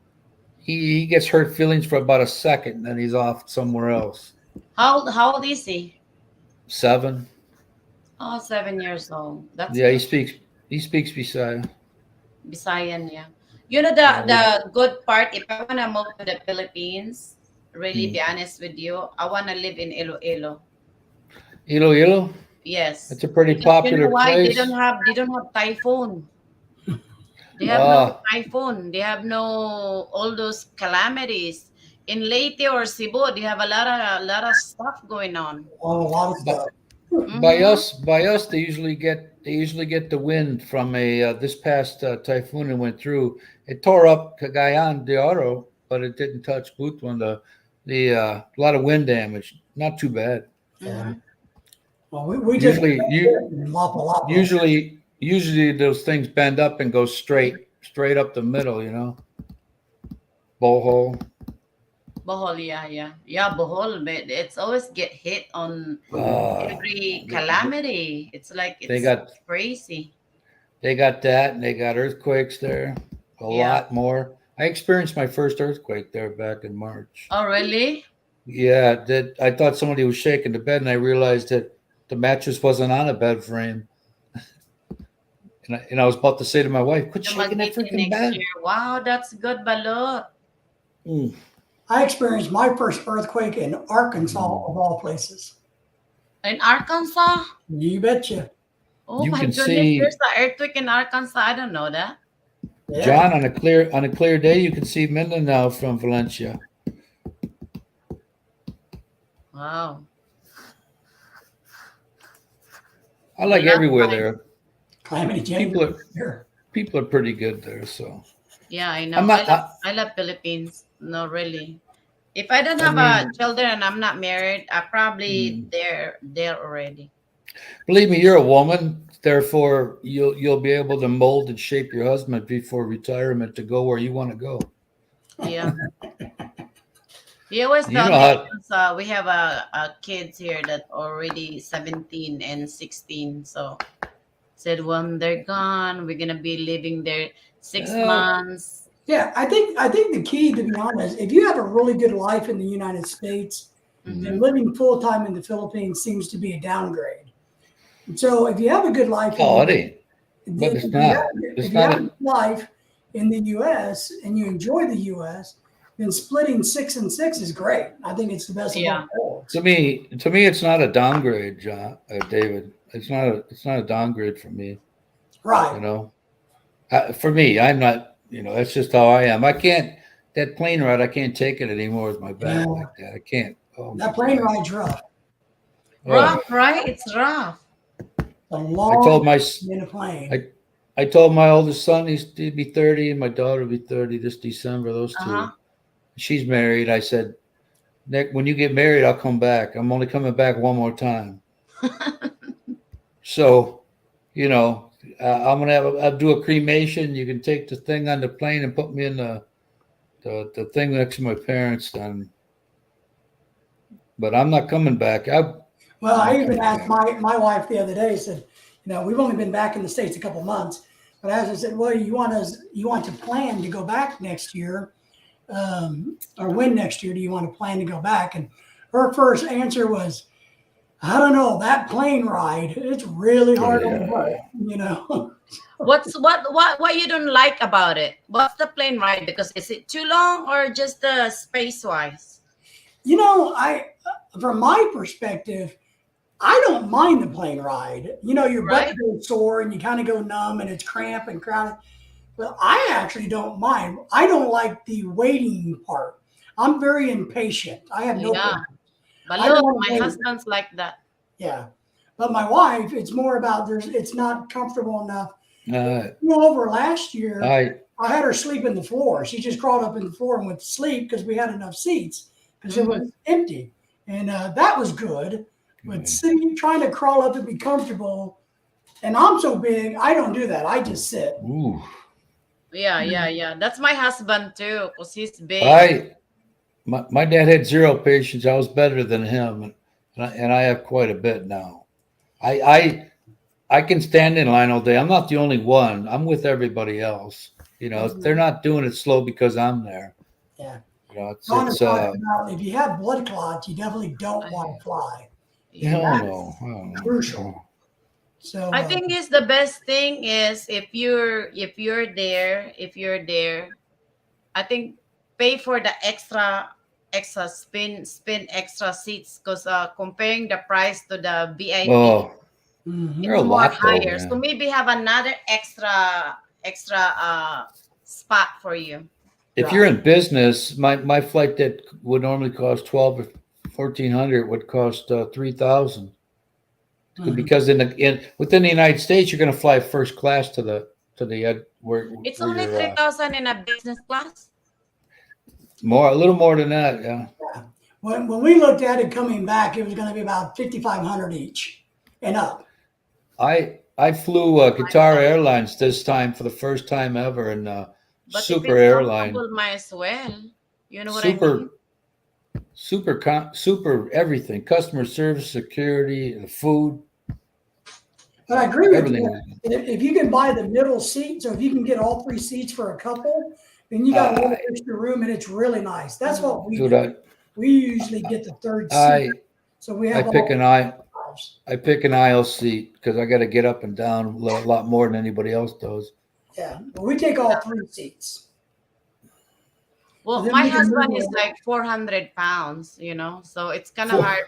he gets hurt feelings for about a second, and then he's off somewhere else. How old is he? 7. Oh, 7 years old. That's Yeah, he good. speaks beside. Bisayan, yeah. You know Yeah, the good part, if I wanna move to the Philippines, really mm. be honest with you, I wanna live in Iloilo. Iloilo. Yes. That's a pretty Because you know popular why? place. They don't have typhoon. They have no Ah, typhoon. They have no all those calamities. In Leyte or Cebu, they have a lot of stuff going on. Oh, a lot of but stuff. Mm-hmm. by us, they usually get the wind from a this past typhoon that went through. It tore up Cagayan de Oro, but it didn't touch Butuan. The a lot of wind damage, not too bad. Yeah. Mm-hmm. Well, we just Usually, in Mapalapo. usually those things bend up and go straight up the middle. Bohol. Bohol, yeah, Bohol. But it's always get hit on Uh, every they, calamity. It's like they it's got crazy. they got that, and they got earthquakes there, a Yeah. lot more. I experienced my first earthquake there back in March. Oh, really? Yeah, that I thought somebody was shaking the bed, and I realized that the mattress wasn't on a bed frame. And I was about to say to my wife, "Quit The shaking that Magiti freaking next bed." year. Wow, that's good, Balot. Mm. I experienced my first earthquake in Arkansas, of all places. In Arkansas? You betcha. Oh You my can goodness, there's see an earthquake in Arkansas. I don't know that. Yeah. John on a clear day. You can see Mindanao from Valencia. Wow. I The like last everywhere time, there. Calamity Jane. People are Here. people are pretty good there. So yeah, I I'm know. I not. love I love Philippines. No, really. If I don't I have a mean, children and I'm not married, I probably mm, there already. Believe me, you're a woman. Therefore, you'll be able to mold and shape your husband before retirement to go where you want to go. Yeah. He always You tell know me how. because we have a kids here that already 17 and 16. So said when they're gone, we're gonna be living there six Well, months. Yeah, I think the key, to be honest, if you have a really good life in the United States, then Mm-hmm. living full time in the Philippines seems to be a downgrade. And so if you have a good life in oh, it the ain't. But it's if you not. have, It's if you not have a a. good life in the U.S. and you enjoy the U.S., then splitting 6 and 6 is great. I think it's the best of both Yeah. worlds. To me, it's not a downgrade, John, David. It's not a downgrade for me. Right. You know, for me, I'm not. That's just how I am. I can't. That plane ride, I can't take it anymore with my back Yeah. like that. I can't. Oh my That plane God. ride's rough. Oh, Rough, right? It's rough. A I long told my time in a plane. I told my oldest son he'd be 30 and my daughter would be 30 this December. Those Uh-huh. two. She's married. I said, Nick, when you get married, I'll come back. I'm only coming back one more time. So, you know, I'm gonna I'll do a cremation. You can take the thing on the plane and put me in the thing next to my parents. Then, but I'm not coming back. I'm Well, I not even coming asked back. my wife the other day, said, we've only been back in the States a couple months. But as I said, well, you want to plan to go back next year, or when next year do you want to plan to go back? And her first answer was, I don't know, that plane ride, it's really hard on the butt. What you don't like about it? What's the plane ride? Because is it too long or just space wise? I from my perspective, I don't mind the plane ride. Your butt Right? goes sore and you kind of go numb and it's cramped and crowded. But I actually don't mind. I don't like the waiting part. I'm very impatient. I have no Yeah. problem. But I don't look, want to my wait. husband's like that. Yeah. But my wife, it's more about it's not comfortable enough. Uh, Over last year, I I had her sleep in the floor. She just crawled up in the floor and went to sleep because we had enough seats because it Hmm. was empty. And that was good. But sitting, trying to crawl up and be comfortable, and I'm so big, I don't do that. I just sit. ooh, Yeah. That's my husband too, because he's big. I my dad had zero patience. I was better than him, and I have quite a bit now. I I I can stand in line all day. I'm not the only one. I'm with everybody else. They're Mhm. not doing it slow because I'm there. Yeah. It's Donna talked about if you have blood clots, you definitely don't want to fly. And Yeah. hell no. that's I don't crucial. know. So, I think is the best thing is if you're there, I think pay for the extra spin extra seats because comparing the price to the VIP, Oh, mhm. they're it's a more lot though, higher. So man. maybe have another extra spot for you. If you're Right. in business, my flight that would normally cost 12 or 1,400 would cost 3,000. Mhm. Because within the United States, you're going to fly first class It's where only you're 3,000 in a business class. a little more than that. Yeah, Yeah. When we looked at it coming back, it was going to be about 5,500 each and up. I flew My Qatar God. Airlines this time for the first time ever, and But if super it's airline, comfortable, might as well. You know what I mean? super super everything, customer service, security, the food, But I agree with you. everything. If you can buy the middle seat, so if you can get all 3 seats for a couple, then you got a little I extra room and it's really nice. That's what we dude, do. We usually get the third seat. I So we I have pick all an I 5s. I pick an aisle seat because I got to get up and down a lot more than anybody else does. Yeah. But we take all 3 seats. So Well, then my we can move husband is around. like 400 pounds, so it's kind of Phew. hard.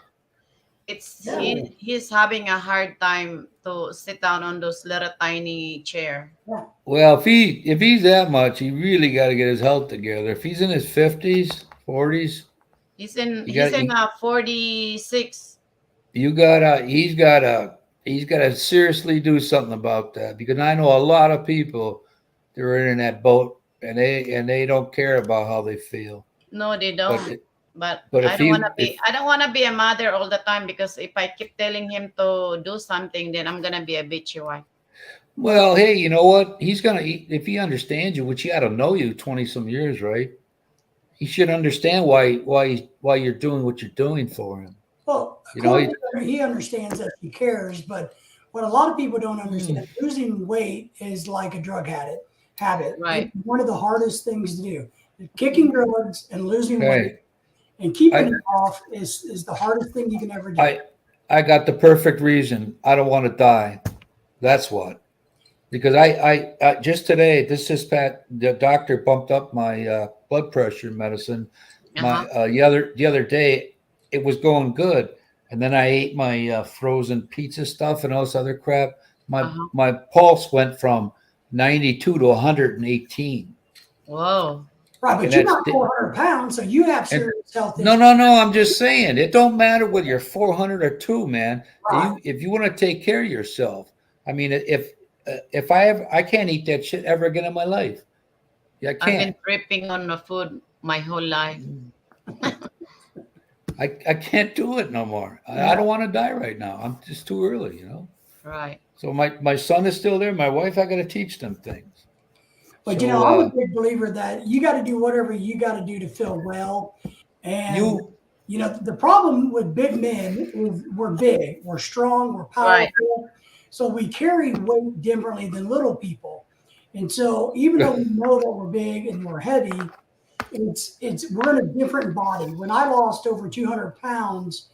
It's Yeah. he's having a hard time to sit down on those little tiny chair. Yeah. Well, if he's that much, he really got to get his health together. If he's in his 50s, 40s, He's in you he's got in you, 46. you gotta he's gotta seriously do something about that because I know a lot of people that are in that boat and they don't care about how they feel. No, they But don't. But But I if don't he, want to be. I don't want to be a mother all the time because if I keep telling him to do something, then I'm gonna be a bitchy wife. well, hey, you know what? He's gonna if he understands you, which he ought to know you 20 some years, right? He should understand why you're doing what you're doing for him. Well, You know, he, clearly he understands that he cares, but what a lot of people don't Mm. understand, losing weight is like a drug habit. It's Right. one of the hardest things to do. Kicking drugs and losing weight hey, and keeping I it off is the hardest thing you can ever do. I got the perfect reason. I don't want to die. That's what. Because I just today, this is Pat. The doctor bumped up my blood pressure medicine. My Uh-huh. the other day, it was going good, and then I ate my frozen pizza stuff and all this other crap. My Uh-huh. my pulse went from 92 to 118, Whoa. Right, but and you're that's not 400 pounds, so you have and serious health no, issues. no, no. I'm just saying it don't matter whether you're 400 or two, man. Right. If you want to take care of yourself, I mean, if I can't eat that shit ever again in my life. Yeah, I I've been can't. tripping on the food my whole life. I can't do it no more. I don't want to die right now. I'm just too early, you know. Right. So my son is still there. My wife, I got to teach them things. But So I'm a big believer that you got to do whatever you got to do to feel well. And you, the problem with big men is we're big, we're strong, we're Right. powerful, so we carry weight differently than little people. And so even though we know that we're big and we're heavy, it's we're in a different body. When I lost over 200 pounds,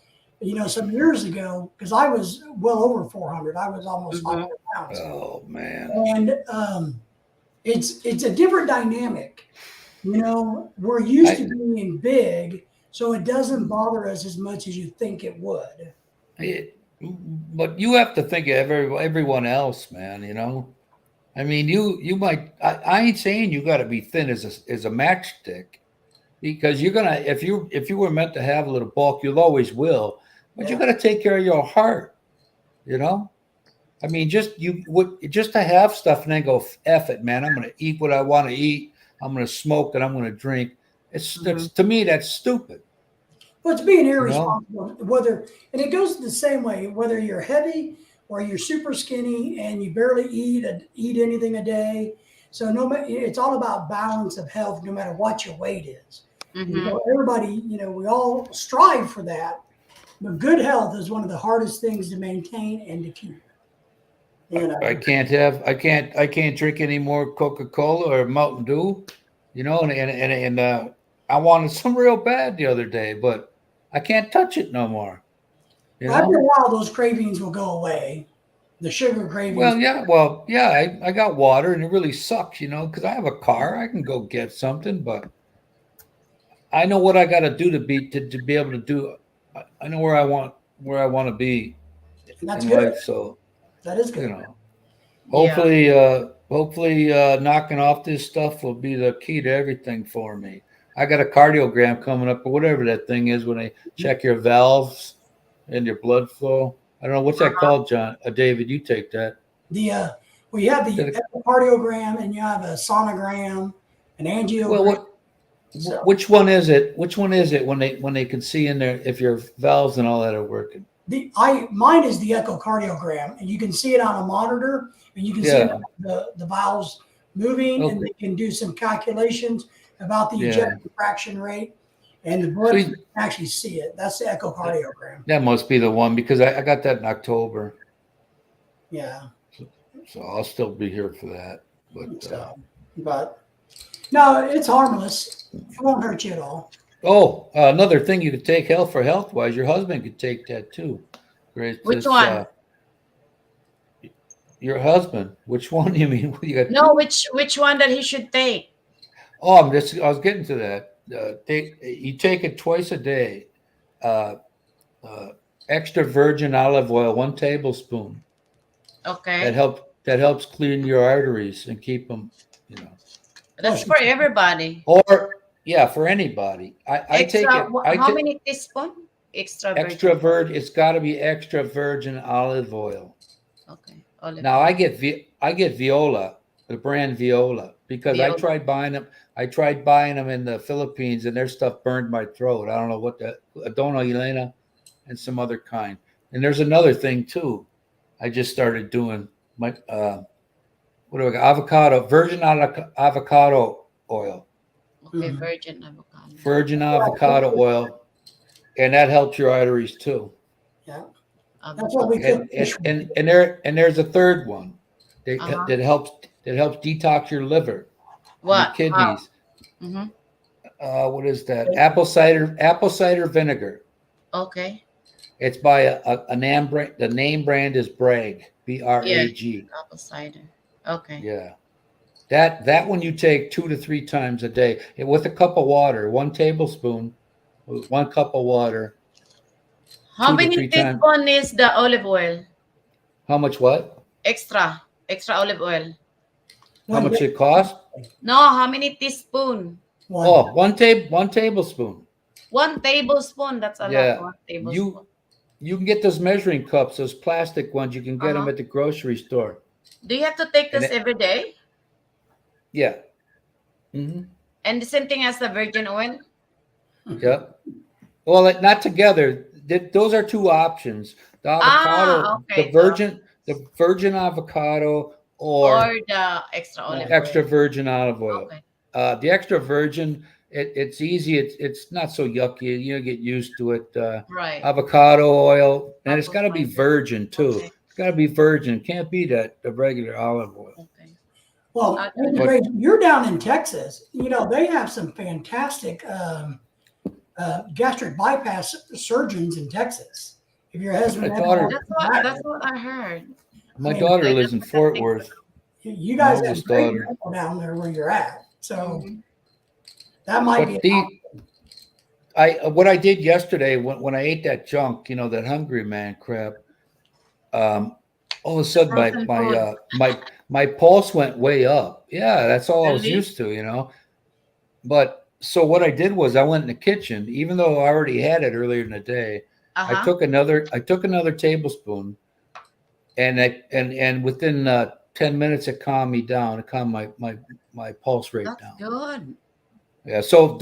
some years ago, because I was well over 400, I was almost Mm-hmm. 500 pounds, oh man, and it's a different dynamic. We're used to I, being big, so it doesn't bother us as much as you think it would. it, but you have to think of everyone else, man. You know. I mean, you might. I ain't saying you got to be thin as a matchstick, because you're gonna if you were meant to have a little bulk, you'll always will. But you Yeah. got to take care of your heart. You know. I mean, just to have stuff and then go F it, man. I'm gonna eat what I want to eat. I'm gonna smoke and I'm gonna drink. Mm-hmm. To me that's stupid. Well, it's being You know. irresponsible, and it goes the same way, whether you're heavy or you're super skinny and you barely eat anything a day. So no matter, it's all about balance of health, no matter what your weight is. And Mm-hmm. so everybody, we all strive for that, but good health is one of the hardest things to maintain and to keep. I can't drink any more Coca-Cola or Mountain Dew. You know, and I wanted some real bad the other day, but I can't touch it no more. You After a know. while, those cravings will go away. The sugar cravings. Well, yeah. I got water, and it really sucks, you know, because I have a car. I can go get something, but I know what I got to do to be able to do. I know where I want to be And that's in good. life. So That is you good. know, Yeah. hopefully, knocking off this stuff will be the key to everything for me. I got a cardiogram coming up, or whatever that thing is when they check your valves and your blood flow. I don't know what's that Uh-huh. called, John. David, you take that. The well, you have the Did echocardiogram and you have a sonogram, an Well, angiogram. So which one is it? Which one is it when they can see in there if your valves and all that are working? mine is the echocardiogram, and you can see it on a monitor, and you can see Yeah. the valves moving, and Okay. they can do some calculations about the Yeah. ejection fraction rate, and the So blood you can actually see it. That's the echocardiogram. that must be the one because I got that in October, Yeah. so I'll still be here for that. But But no, it's harmless. It won't hurt you at all. another thing you could take health wise, your husband could take that too. Great, Which one? your husband. Which one do you mean? You got No, two? which one that he should take? Oh, I was getting to that. You take it twice a day. Uh, uh, Extra virgin olive oil, 1 tablespoon. Okay. That helps clean your arteries and keep them, you know. That's for everybody. Or yeah, for anybody. I take Extra. it. I How take many teaspoon? Extra extra virgin. virgin. It's got to be extra virgin olive oil. Okay. Olive Now oil. I get Viola. the brand Viola, because I Viola. tried buying them. I tried buying them in the Philippines, and their stuff burned my throat. I don't know what that. Dona Elena, and some other kind. And there's another thing too. I just started doing my what do I got? Virgin avocado oil, Okay, Mhm. virgin avocado oil, and that helps your arteries too. Yeah, that's what we And cook fish with. there's a third one Uh-huh. that helps detox your liver and your What? How? kidneys. Mm-hmm. What is that? Apple cider vinegar. Okay. It's by a name brand. The name brand is Bragg, Yeah. Brag. Apple cider. Okay. Yeah, that one you take 2 to 3 times a day with a cup of water, 1 tablespoon, 1 cup of water, How 2 to 3 many times. teaspoon is the olive oil? How much? What? Extra olive oil. How One much day, it cost? No, how many teaspoon? one. Oh, 1 tablespoon. 1 tablespoon. That's a lot. Yeah, 1 tablespoon. you can get those measuring cups, those plastic ones. You can get them Uh-huh. at the grocery store. Do you have to take And this every day? yeah, hmm And the same thing as the virgin oil? yeah. Well, not together. Those are two options. The Ah, avocado, okay. So, the virgin avocado, or or the extra olive extra oil. virgin olive oil. Okay. The extra virgin, it's easy. It's not so yucky. You get used to it. Right. Avocado oil, and it's Apple got to be cider. virgin too. Okay. It's got to be virgin. It can't be the regular olive oil. Okay. Well, Okay. Grace, you're down in Texas. You know, they have some fantastic gastric bypass surgeons in Texas. If your husband My ever daughter, wants to come back, That's what I heard. my mean, daughter lives in Fort Worth. you My guys have oldest great daughter. medical down there where you're at. So Mhm. that might be But what I did yesterday when I ate that junk, that Hungry Man crap, all of a sudden Frozen food. my pulse went way up. Yeah, that's all I was Really? used to. But so what I did was I went in the kitchen, even though I already had it earlier in the day. I Uh-huh. took another tablespoon, and within 10 minutes it calmed me down. It calmed my pulse rate That's down. good. Yeah. So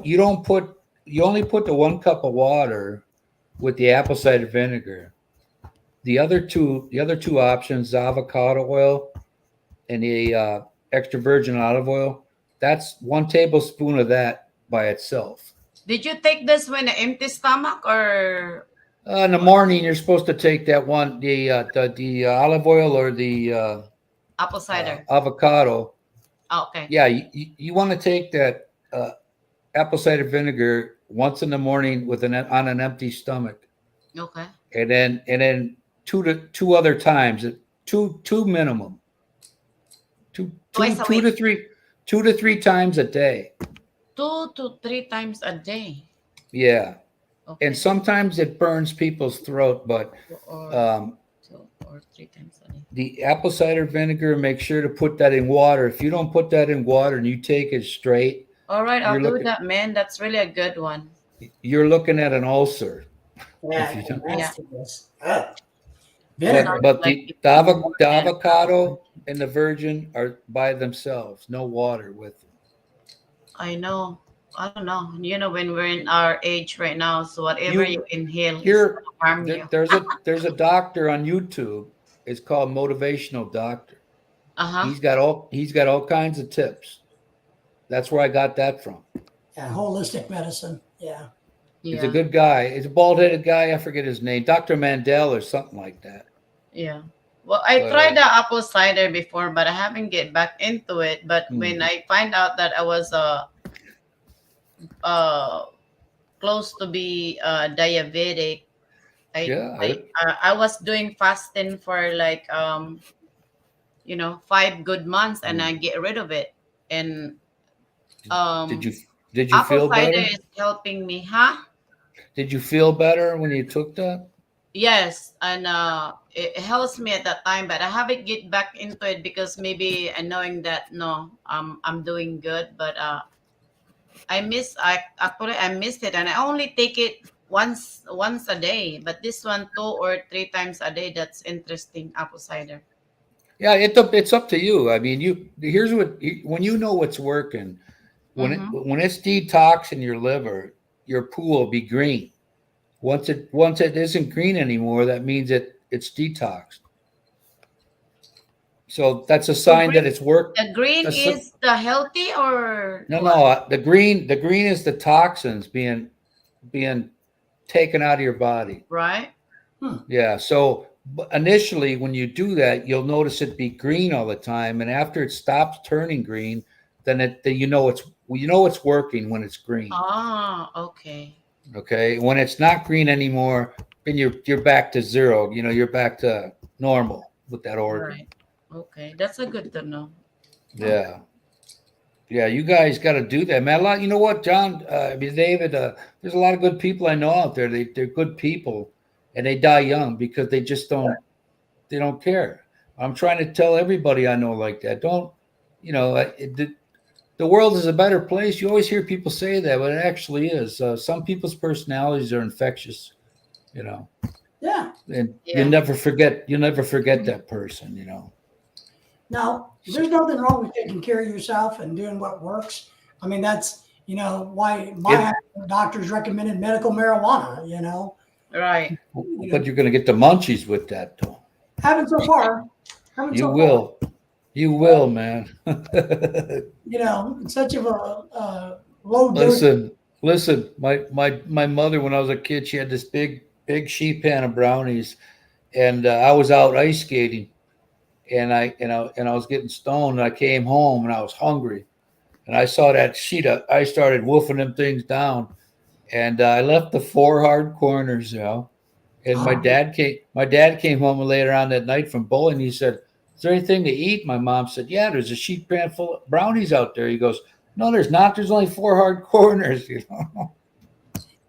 you only put the 1 cup of water with the apple cider vinegar. The other two options, the avocado oil and the extra virgin olive oil, that's 1 tablespoon of that by itself. Did you take this when an empty stomach or In the morning, you're supposed to take that one, the olive oil or the apple cider? avocado. Oh, okay. Yeah, you want to take that apple cider vinegar once in the morning on an empty stomach, Okay. and then two other times, two minimum, Twice a two week. to three 2 to 3 times a day. 2 to 3 times a day. Yeah, Okay. and sometimes it burns people's throat, but Or 2 or 3 times a day. the apple cider vinegar, make sure to put that in water. If you don't put that in water and you take it straight, All right, I'll you're do looking that, man. That's really a good one. at an ulcer. yeah, If you don't. nastiness. Ugh. It Vinegar. sounds But like the it's the, more the than avocado and the virgin are by themselves, no water with them. I know. I don't know. When we're in our age right now, so whatever you inhale is Here, gonna harm you. there's a doctor on YouTube. It's called Motivational Doctor. Uh-huh. He's got all kinds of tips. That's where I got that from. Yeah, holistic medicine. Yeah. He's a Yeah. good guy. He's a bald-headed guy. I forget his name, Dr. Mandel or something like that. Yeah. Well, I But, tried the apple cider before, but I haven't get back into it. But when I find out that I was close to be diabetic, I was doing fasting for like 5 good months, and I get rid of it. And Did you apple feel cider better? is helping me, huh? Did you feel better when you took that? Yes, and it helps me at that time, but I haven't get back into it because maybe knowing that no, I'm doing good, but I missed it, and I only take it once a day. But this one 2 or 3 times a day. That's interesting. Apple cider. Yeah, it's up to you. I mean, here's when you know what's working. Mm-hmm. When it's detoxing your liver, your pool will be green. Once it isn't green anymore, that means it's detoxed. So that's a So sign that green, it's work. the green That's is the healthy or no, what? no. The green is the toxins being taken out of your body. Right? Hmm. Yeah. So initially, when you do that, you'll notice it be green all the time, and after it stops turning green, then it's working when it's green. Ah, okay. Okay. When it's not green anymore, then you're back to zero. You're back to normal with that organ. Right. Okay. That's a good to know. Yeah. Yeah, you guys got to do that, man. You know what, John? I mean, David. There's a lot of good people I know out there. They're good people, and they die young because they just don't. They don't care. I'm trying to tell everybody I know like that. Don't, the world is a better place. You always hear people say that, but it actually is. Some people's personalities are infectious, you know, Yeah. and you Yeah. never forget. You never forget that person. Now, So, there's nothing wrong with taking care of yourself and doing what works. I mean, that's, why my it, doctors recommended medical marijuana. Right. You but know, you're going to get the munchies with that, though. haven't so far. Haven't You so far. will. You will, man. It's such of a low dose. listen, listen. My mother, when I was a kid, she had this big sheet pan of brownies, and I was out ice skating, and I was getting stoned. And I came home and I was hungry, and I saw that sheet. I started wolfing them things down, and I left the four hard corners. And my Oh, dad came. My dad came home later on that night from bowling. He said, "Is there anything to eat?" My mom said, "Yeah, there's a sheet pan full of brownies out there." He goes, "No, there's not. There's only four hard corners." the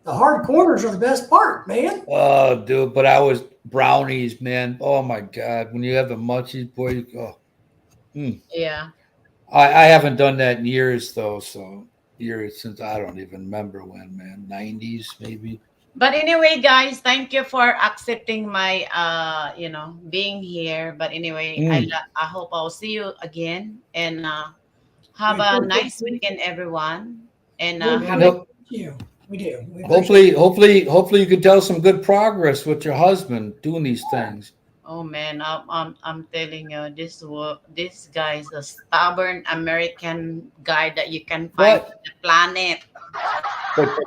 hard corners are the best part, man. Oh, dude, but I was brownies, man. Oh my god, when you have the munchies, boy, you go. Mm. Yeah. I haven't done that in years though, so years since I don't even remember when, man. 90s maybe. But anyway, guys, thank you for accepting my being here. But anyway, Mm. I hope I'll see you again and We have a appreciate nice you. weekend, everyone. And We Man, have a appreciate hope, you. We do. We appreciate hopefully you can tell some good progress with your husband doing these things. oh man, I'm telling you, this guy is a stubborn American guy that you can find on But the planet.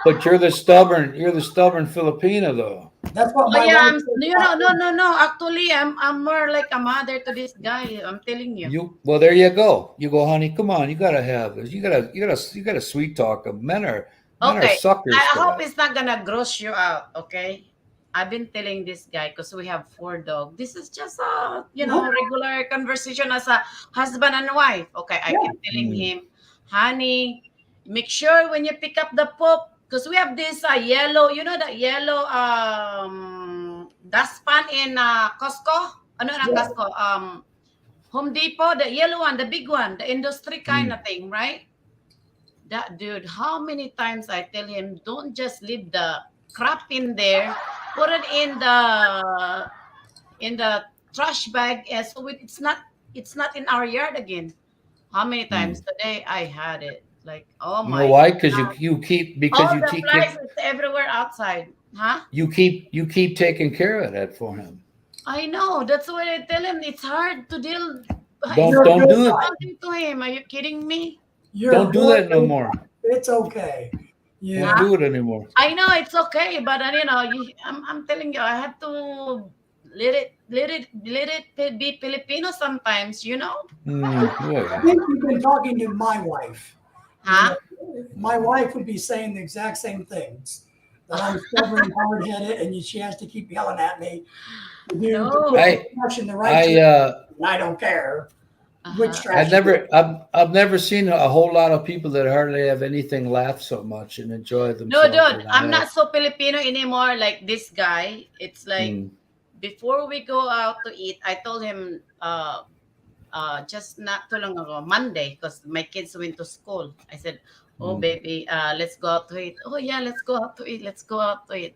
but you're the stubborn Filipino though. That's what Oh my yeah, wife I'm says no about no no no. Actually, I'm more like a mother to this guy. I'm telling you. Well, there you go. You go, honey. Come on, you gotta have this. You gotta sweet talk them. Men are Okay, suckers I for hope that. it's not gonna gross you out. Okay, I've been telling this guy because we have four dogs. This is just a it. regular conversation as a husband and wife. Okay, I Yeah. keep telling Mm, him, honey, make sure when you pick up the poop because we have this yellow, that yellow dustpan in Costco. Ano na Yeah. Costco? Home Depot, the yellow one, the big one, the industry kind mm. of thing, right? That dude, how many times I tell him, don't just leave the crap in there, put it in the trash bag, and so it's not in our yard again. How many times Mm. today I had it? Like, oh You know my why? Because God, because all you the keep flies is everywhere outside, huh? you keep taking care of that for him. I know. That's why I tell him it's hard to deal. It's Don't You're a don't good hard do it. wife. talking to him. Are you kidding me? You're Don't a do very that no good more. wife. It's okay. Don't Yeah. do it anymore. I know it's okay, but I'm telling you, I have to let it be Filipino sometimes. Oh I yeah. think you've been talking to my wife. You Huh? know, my wife would be saying the exact same things. That I'm stubborn and hard headed, and she has to keep yelling at me to put the No. I trash in the right I trash. uh And I don't care which Uh-huh. I've trash you never I've never seen a whole lot of people that hardly have anything laugh so much and enjoy No, themselves dude, as I I'm have. not so Filipino anymore. Like this guy, it's like Mm, before we go out to eat, I told him just not too long ago, Monday, because my kids went to school. I said, "Oh, mm, baby, let's go out to eat." Oh, yeah, let's go out to eat. Let's go out to eat.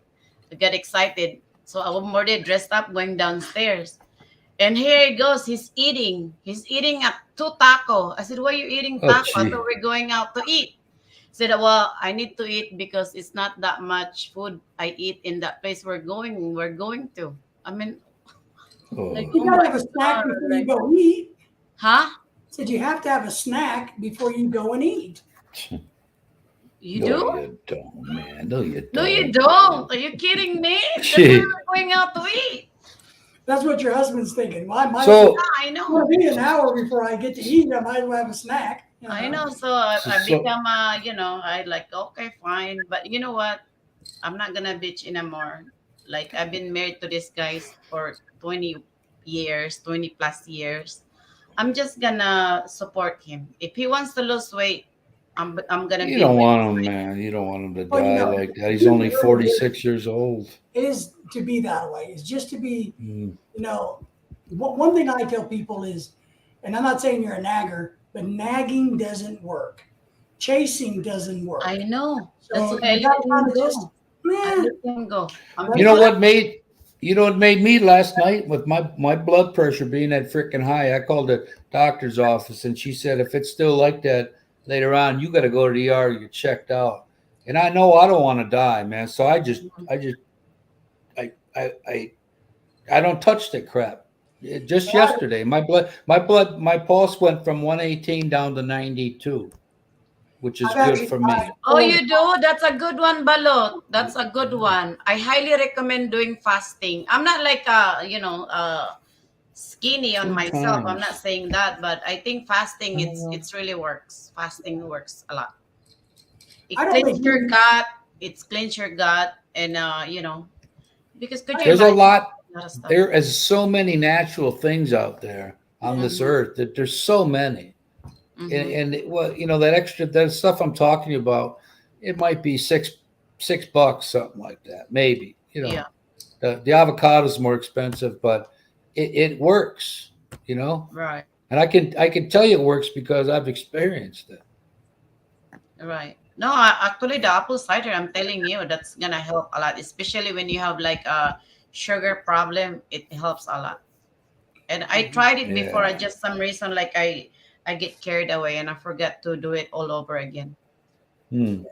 I got excited. So I was already dressed up going downstairs. And here he goes. He's eating. He's eating at 2 taco. I said, "Why are you eating Oh, taco? I gee. thought we're going out to eat." He said, "Well, I need to eat because it's not that much food I eat in that place we're going. We're going to." I mean, like, Oh, You oh gotta my have a snack god, before you like, go eat. huh? Said you have to have a snack before you go and eat. You no, do? you don't, man. No, you No, you don't. don't. Are you kidding me? That's why Shit. we're going out to eat. That's what your husband's thinking. Well, I might as well So, I it's gonna know. be an hour before I get to eat. I might as well have a snack. I know. So I so become I like, okay, fine. But you know what? I'm not gonna bitch anymore. Like, I've been married to this guy for 20 years, 20 plus years. I'm just gonna support him. If he wants to lose weight, I'm gonna you be don't by want his him, side. man. You don't want him to Well, die like that. He's only 46 years old. is to be that way. Is just to be, Mm. one thing I tell people is, and I'm not saying you're a nagger, but nagging doesn't work. Chasing doesn't work. I know. That's So why I you gotta let kind him of just, go. I eh, let him go. You know what made me last night with my blood pressure being that freaking high? I called the doctor's office and she said if it's still like that later on, you got to go to the ER. You're checked out. And I know I don't want to die, man. So I don't touch that crap. Just yesterday, my pulse went from 118 down to 92, which is I've good actually for tried me. Oh, you do? That's a good one, Balot. That's a good one. I highly recommend doing fasting. I'm not like skinny on Two myself. I'm times. not saying that, but I think fasting it's really works. Fasting works a lot. It I don't cleans think your you, gut. It's cleans your gut, and because could you There's a imagine lot. a lot of stuff? There is so many natural things out there on this earth that there's so many. Mhm. Well, that stuff I'm talking about, it might be $6, something like that, maybe. Yeah, The avocado is more expensive, but it works. right, And I can tell you it works because I've experienced it. right. No, actually, the apple cider, I'm telling you, that's gonna help a lot, especially when you have like a sugar problem. It helps a lot. And I tried it before. I Yeah, just some reason like I get carried away and I forgot to do it all over again. hmm.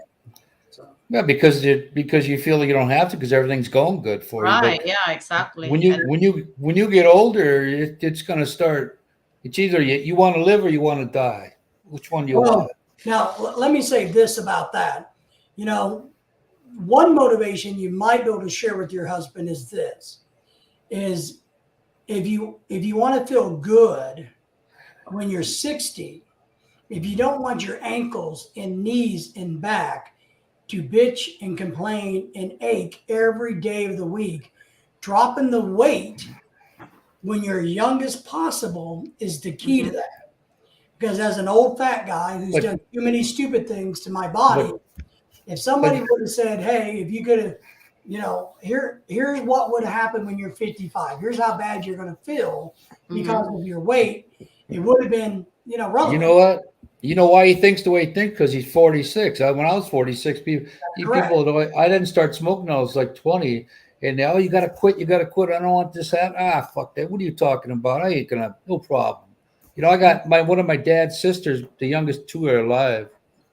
so Yeah, because you feel you don't have to because everything's going good for you. Right? But Yeah, when exactly. you And when you when you get older, it's going to start. It's either you want to live or you want to die. Which one do you well, want? now let me say this about that. You know, one motivation you might be able to share with your husband is this: is if you want to feel good when you're 60, if you don't want your ankles and knees and back to bitch and complain and ache every day of the week, dropping the weight when you're young as possible is the key to mhm, that. Because as an old fat guy who's But done too many stupid things to my body, but if somebody but would have said, "Hey, if you could have, here's what would have happened when you're 55. Here's how bad you're going to feel because mhm. of your weight," it would have been, you relevant. know what? You know why he thinks the way he thinks? Because he's 46. When I was 46, Correct. I didn't start smoking until I was like 20. And now you got to quit. You got to quit. I don't want this happen. Fuck that. What are you talking about? I ain't gonna. No problem. I got one of my dad's sisters, the youngest two are alive.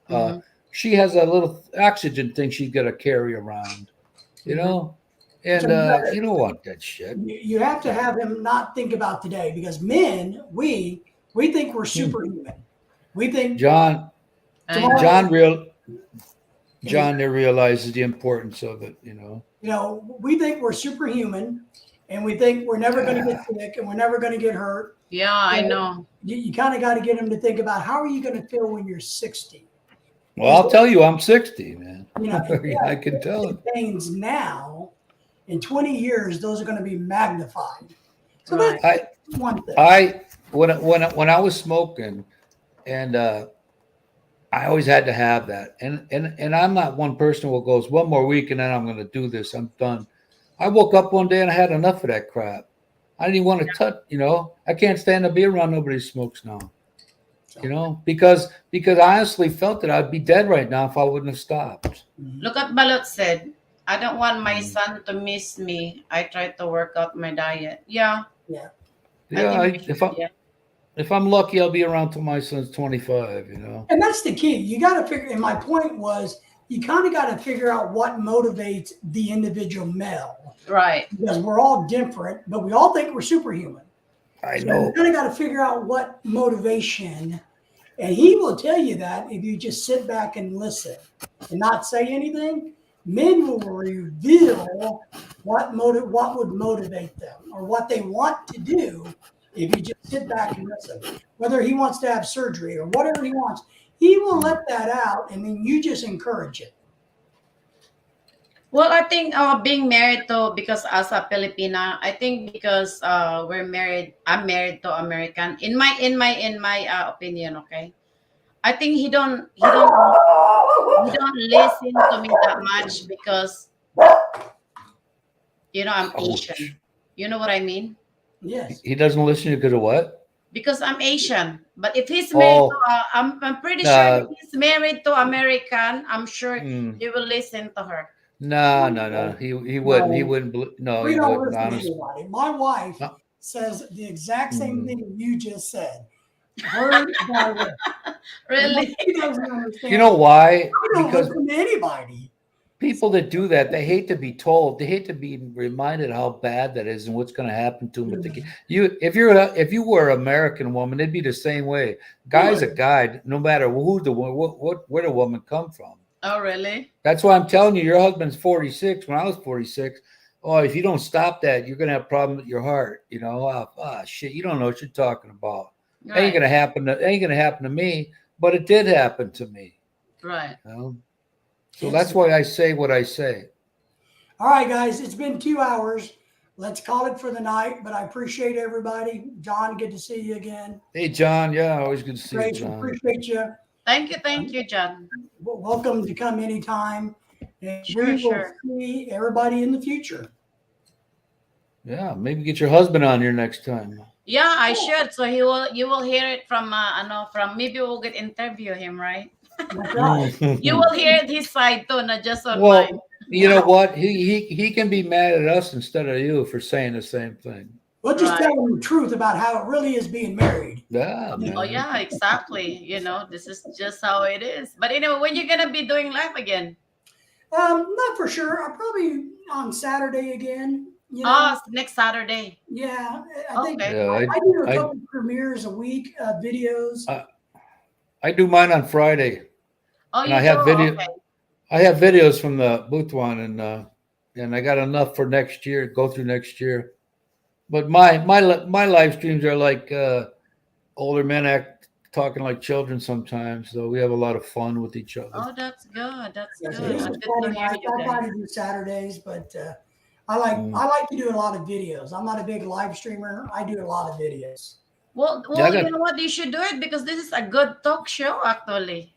Uh, Mhm. she has a little oxygen thing she's got to carry around. You Mhm. know, and So you don't want that shit. you have to have him not think about today because men, we think we're Hmm. superhuman. We think John, I know. tomorrow John, real is, John, there realizes the importance of it. we think we're superhuman and we think we're never going to get Ah, sick and we're never going to get hurt. Yeah, I Well, know. you kind of got to get him to think about how are you going to feel when you're 60? well, I'll tell you, I'm 60, man. If you I have can tell it. pains now, in 20 years, those are going to be magnified. So that's Right. I one thing. I when I was smoking, and I always had to have that. And I'm not one person who goes one more week and then I'm going to do this. I'm done. I woke up one day and I had enough of that crap. I didn't even want to touch. I can't stand to be around nobody who smokes now. Because I honestly felt that I'd be dead right now if I wouldn't have stopped. Look at Balot said, I don't want my Mm. son to miss me. I try to work out my diet. Yeah, Yeah. Yeah, think we should, yeah. if I'm lucky, I'll be around till my son's 25. You know. And that's the key. You got to figure, and my point was, you kind of got to figure out what motivates the individual male, Right. because we're all different, but we all think we're superhuman. I So know. you kind of got to figure out what motivation, and he will tell you that if you just sit back and listen and not say anything. Men will reveal what would motivate them or what they want to do if you just sit back and listen. Whether he wants to have surgery or whatever he wants, he will let that out, and then you just encourage it. Well, I think being married to, because as a Filipina, I think because we're married, I'm married to American. In my opinion, okay. I think he don't listen to me that much because I'm Ouch. Asian. You know what I mean? Yes. He doesn't listen to you because of what? Because I'm Asian. But if he's married to, I'm pretty sure if he's married to American, I'm sure he will listen to her. No. He wouldn't. No. He wouldn't. No, We he don't wouldn't. listen to Honestly. anybody. My wife No. says the exact same thing you just said. Word by word. Really? She doesn't understand. You know why? I don't Because listen to anybody. people that do that, they hate to be told. They hate to be reminded how bad that is and what's going to happen to them. If you were an American woman, it'd be the same way. Guy's a guy, no matter who where the woman come from. Oh, really? That's why I'm telling you, your husband's 46. When I was 46, oh, if you don't stop that, you're gonna have a problem with your heart. You know, shit, you don't know what you're talking about. Right. Ain't gonna happen to me, but it did happen to me. Right. You know? So that's why I say what I say. All right, guys, it's been 2 hours. Let's call it for the night, but I appreciate everybody. John, good to see you again. Hey, John. Yeah, always good to see Great, you, John. appreciate you. Thank you, John. Welcome to come anytime. And Sure, we will sure. see everybody in the future. Yeah, maybe get your husband on here next time. Yeah, I should. So you will hear it from maybe we'll get interview him, right? That's right. You will hear his side too, not just on Well, mine. you know what? He can be mad at us instead of you for saying the same thing. We'll just Right. tell them the truth about how it really is being married. Yeah, man. Oh yeah, exactly. This is just how it is. But anyway, when you gonna be doing live again? Not for sure. I'll probably on Saturday again. You know? Next Saturday. Yeah, I think Okay. Yeah, I do a couple premieres a week, videos. I do mine on Friday. Oh, And you I have do? video. Okay. I have videos from the booth one, and I got enough for next year. Go through next year. But my live streams are like older men talking like children sometimes. So we have a lot of fun with each other. Oh, that's good. That's Yeah, so good. this That's is good to Friday hear night. you I try guys. to do Saturdays, but I like to do a lot of videos. I'm not a big live streamer. I do a lot of videos. Well, you know what? You should do it because this is a good talk show, actually.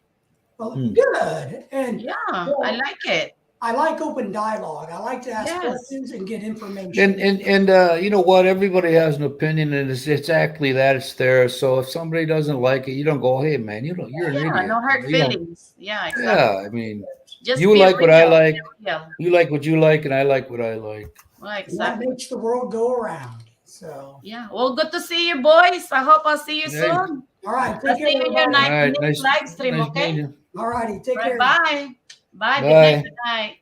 Well, good. And yeah, I like it. I like open dialogue. I like to ask questions and get information. And you know what? Everybody has an opinion, and it's exactly that. It's theirs. So if somebody doesn't like it, you don't go, "Hey, man, you're an idiot." No hurt feelings. Yeah, exactly. Yeah, I mean, just you like what I like. Yeah. You like what you like, and I like what I like. Well, exactly. That makes the world go around. So yeah. Well, good to see you, boys. I hope I'll see you soon. All right. I'll see you your night, All right, next live stream. nice okay. meeting you. All righty. Take care. Bye. Bye. Bye. Good night.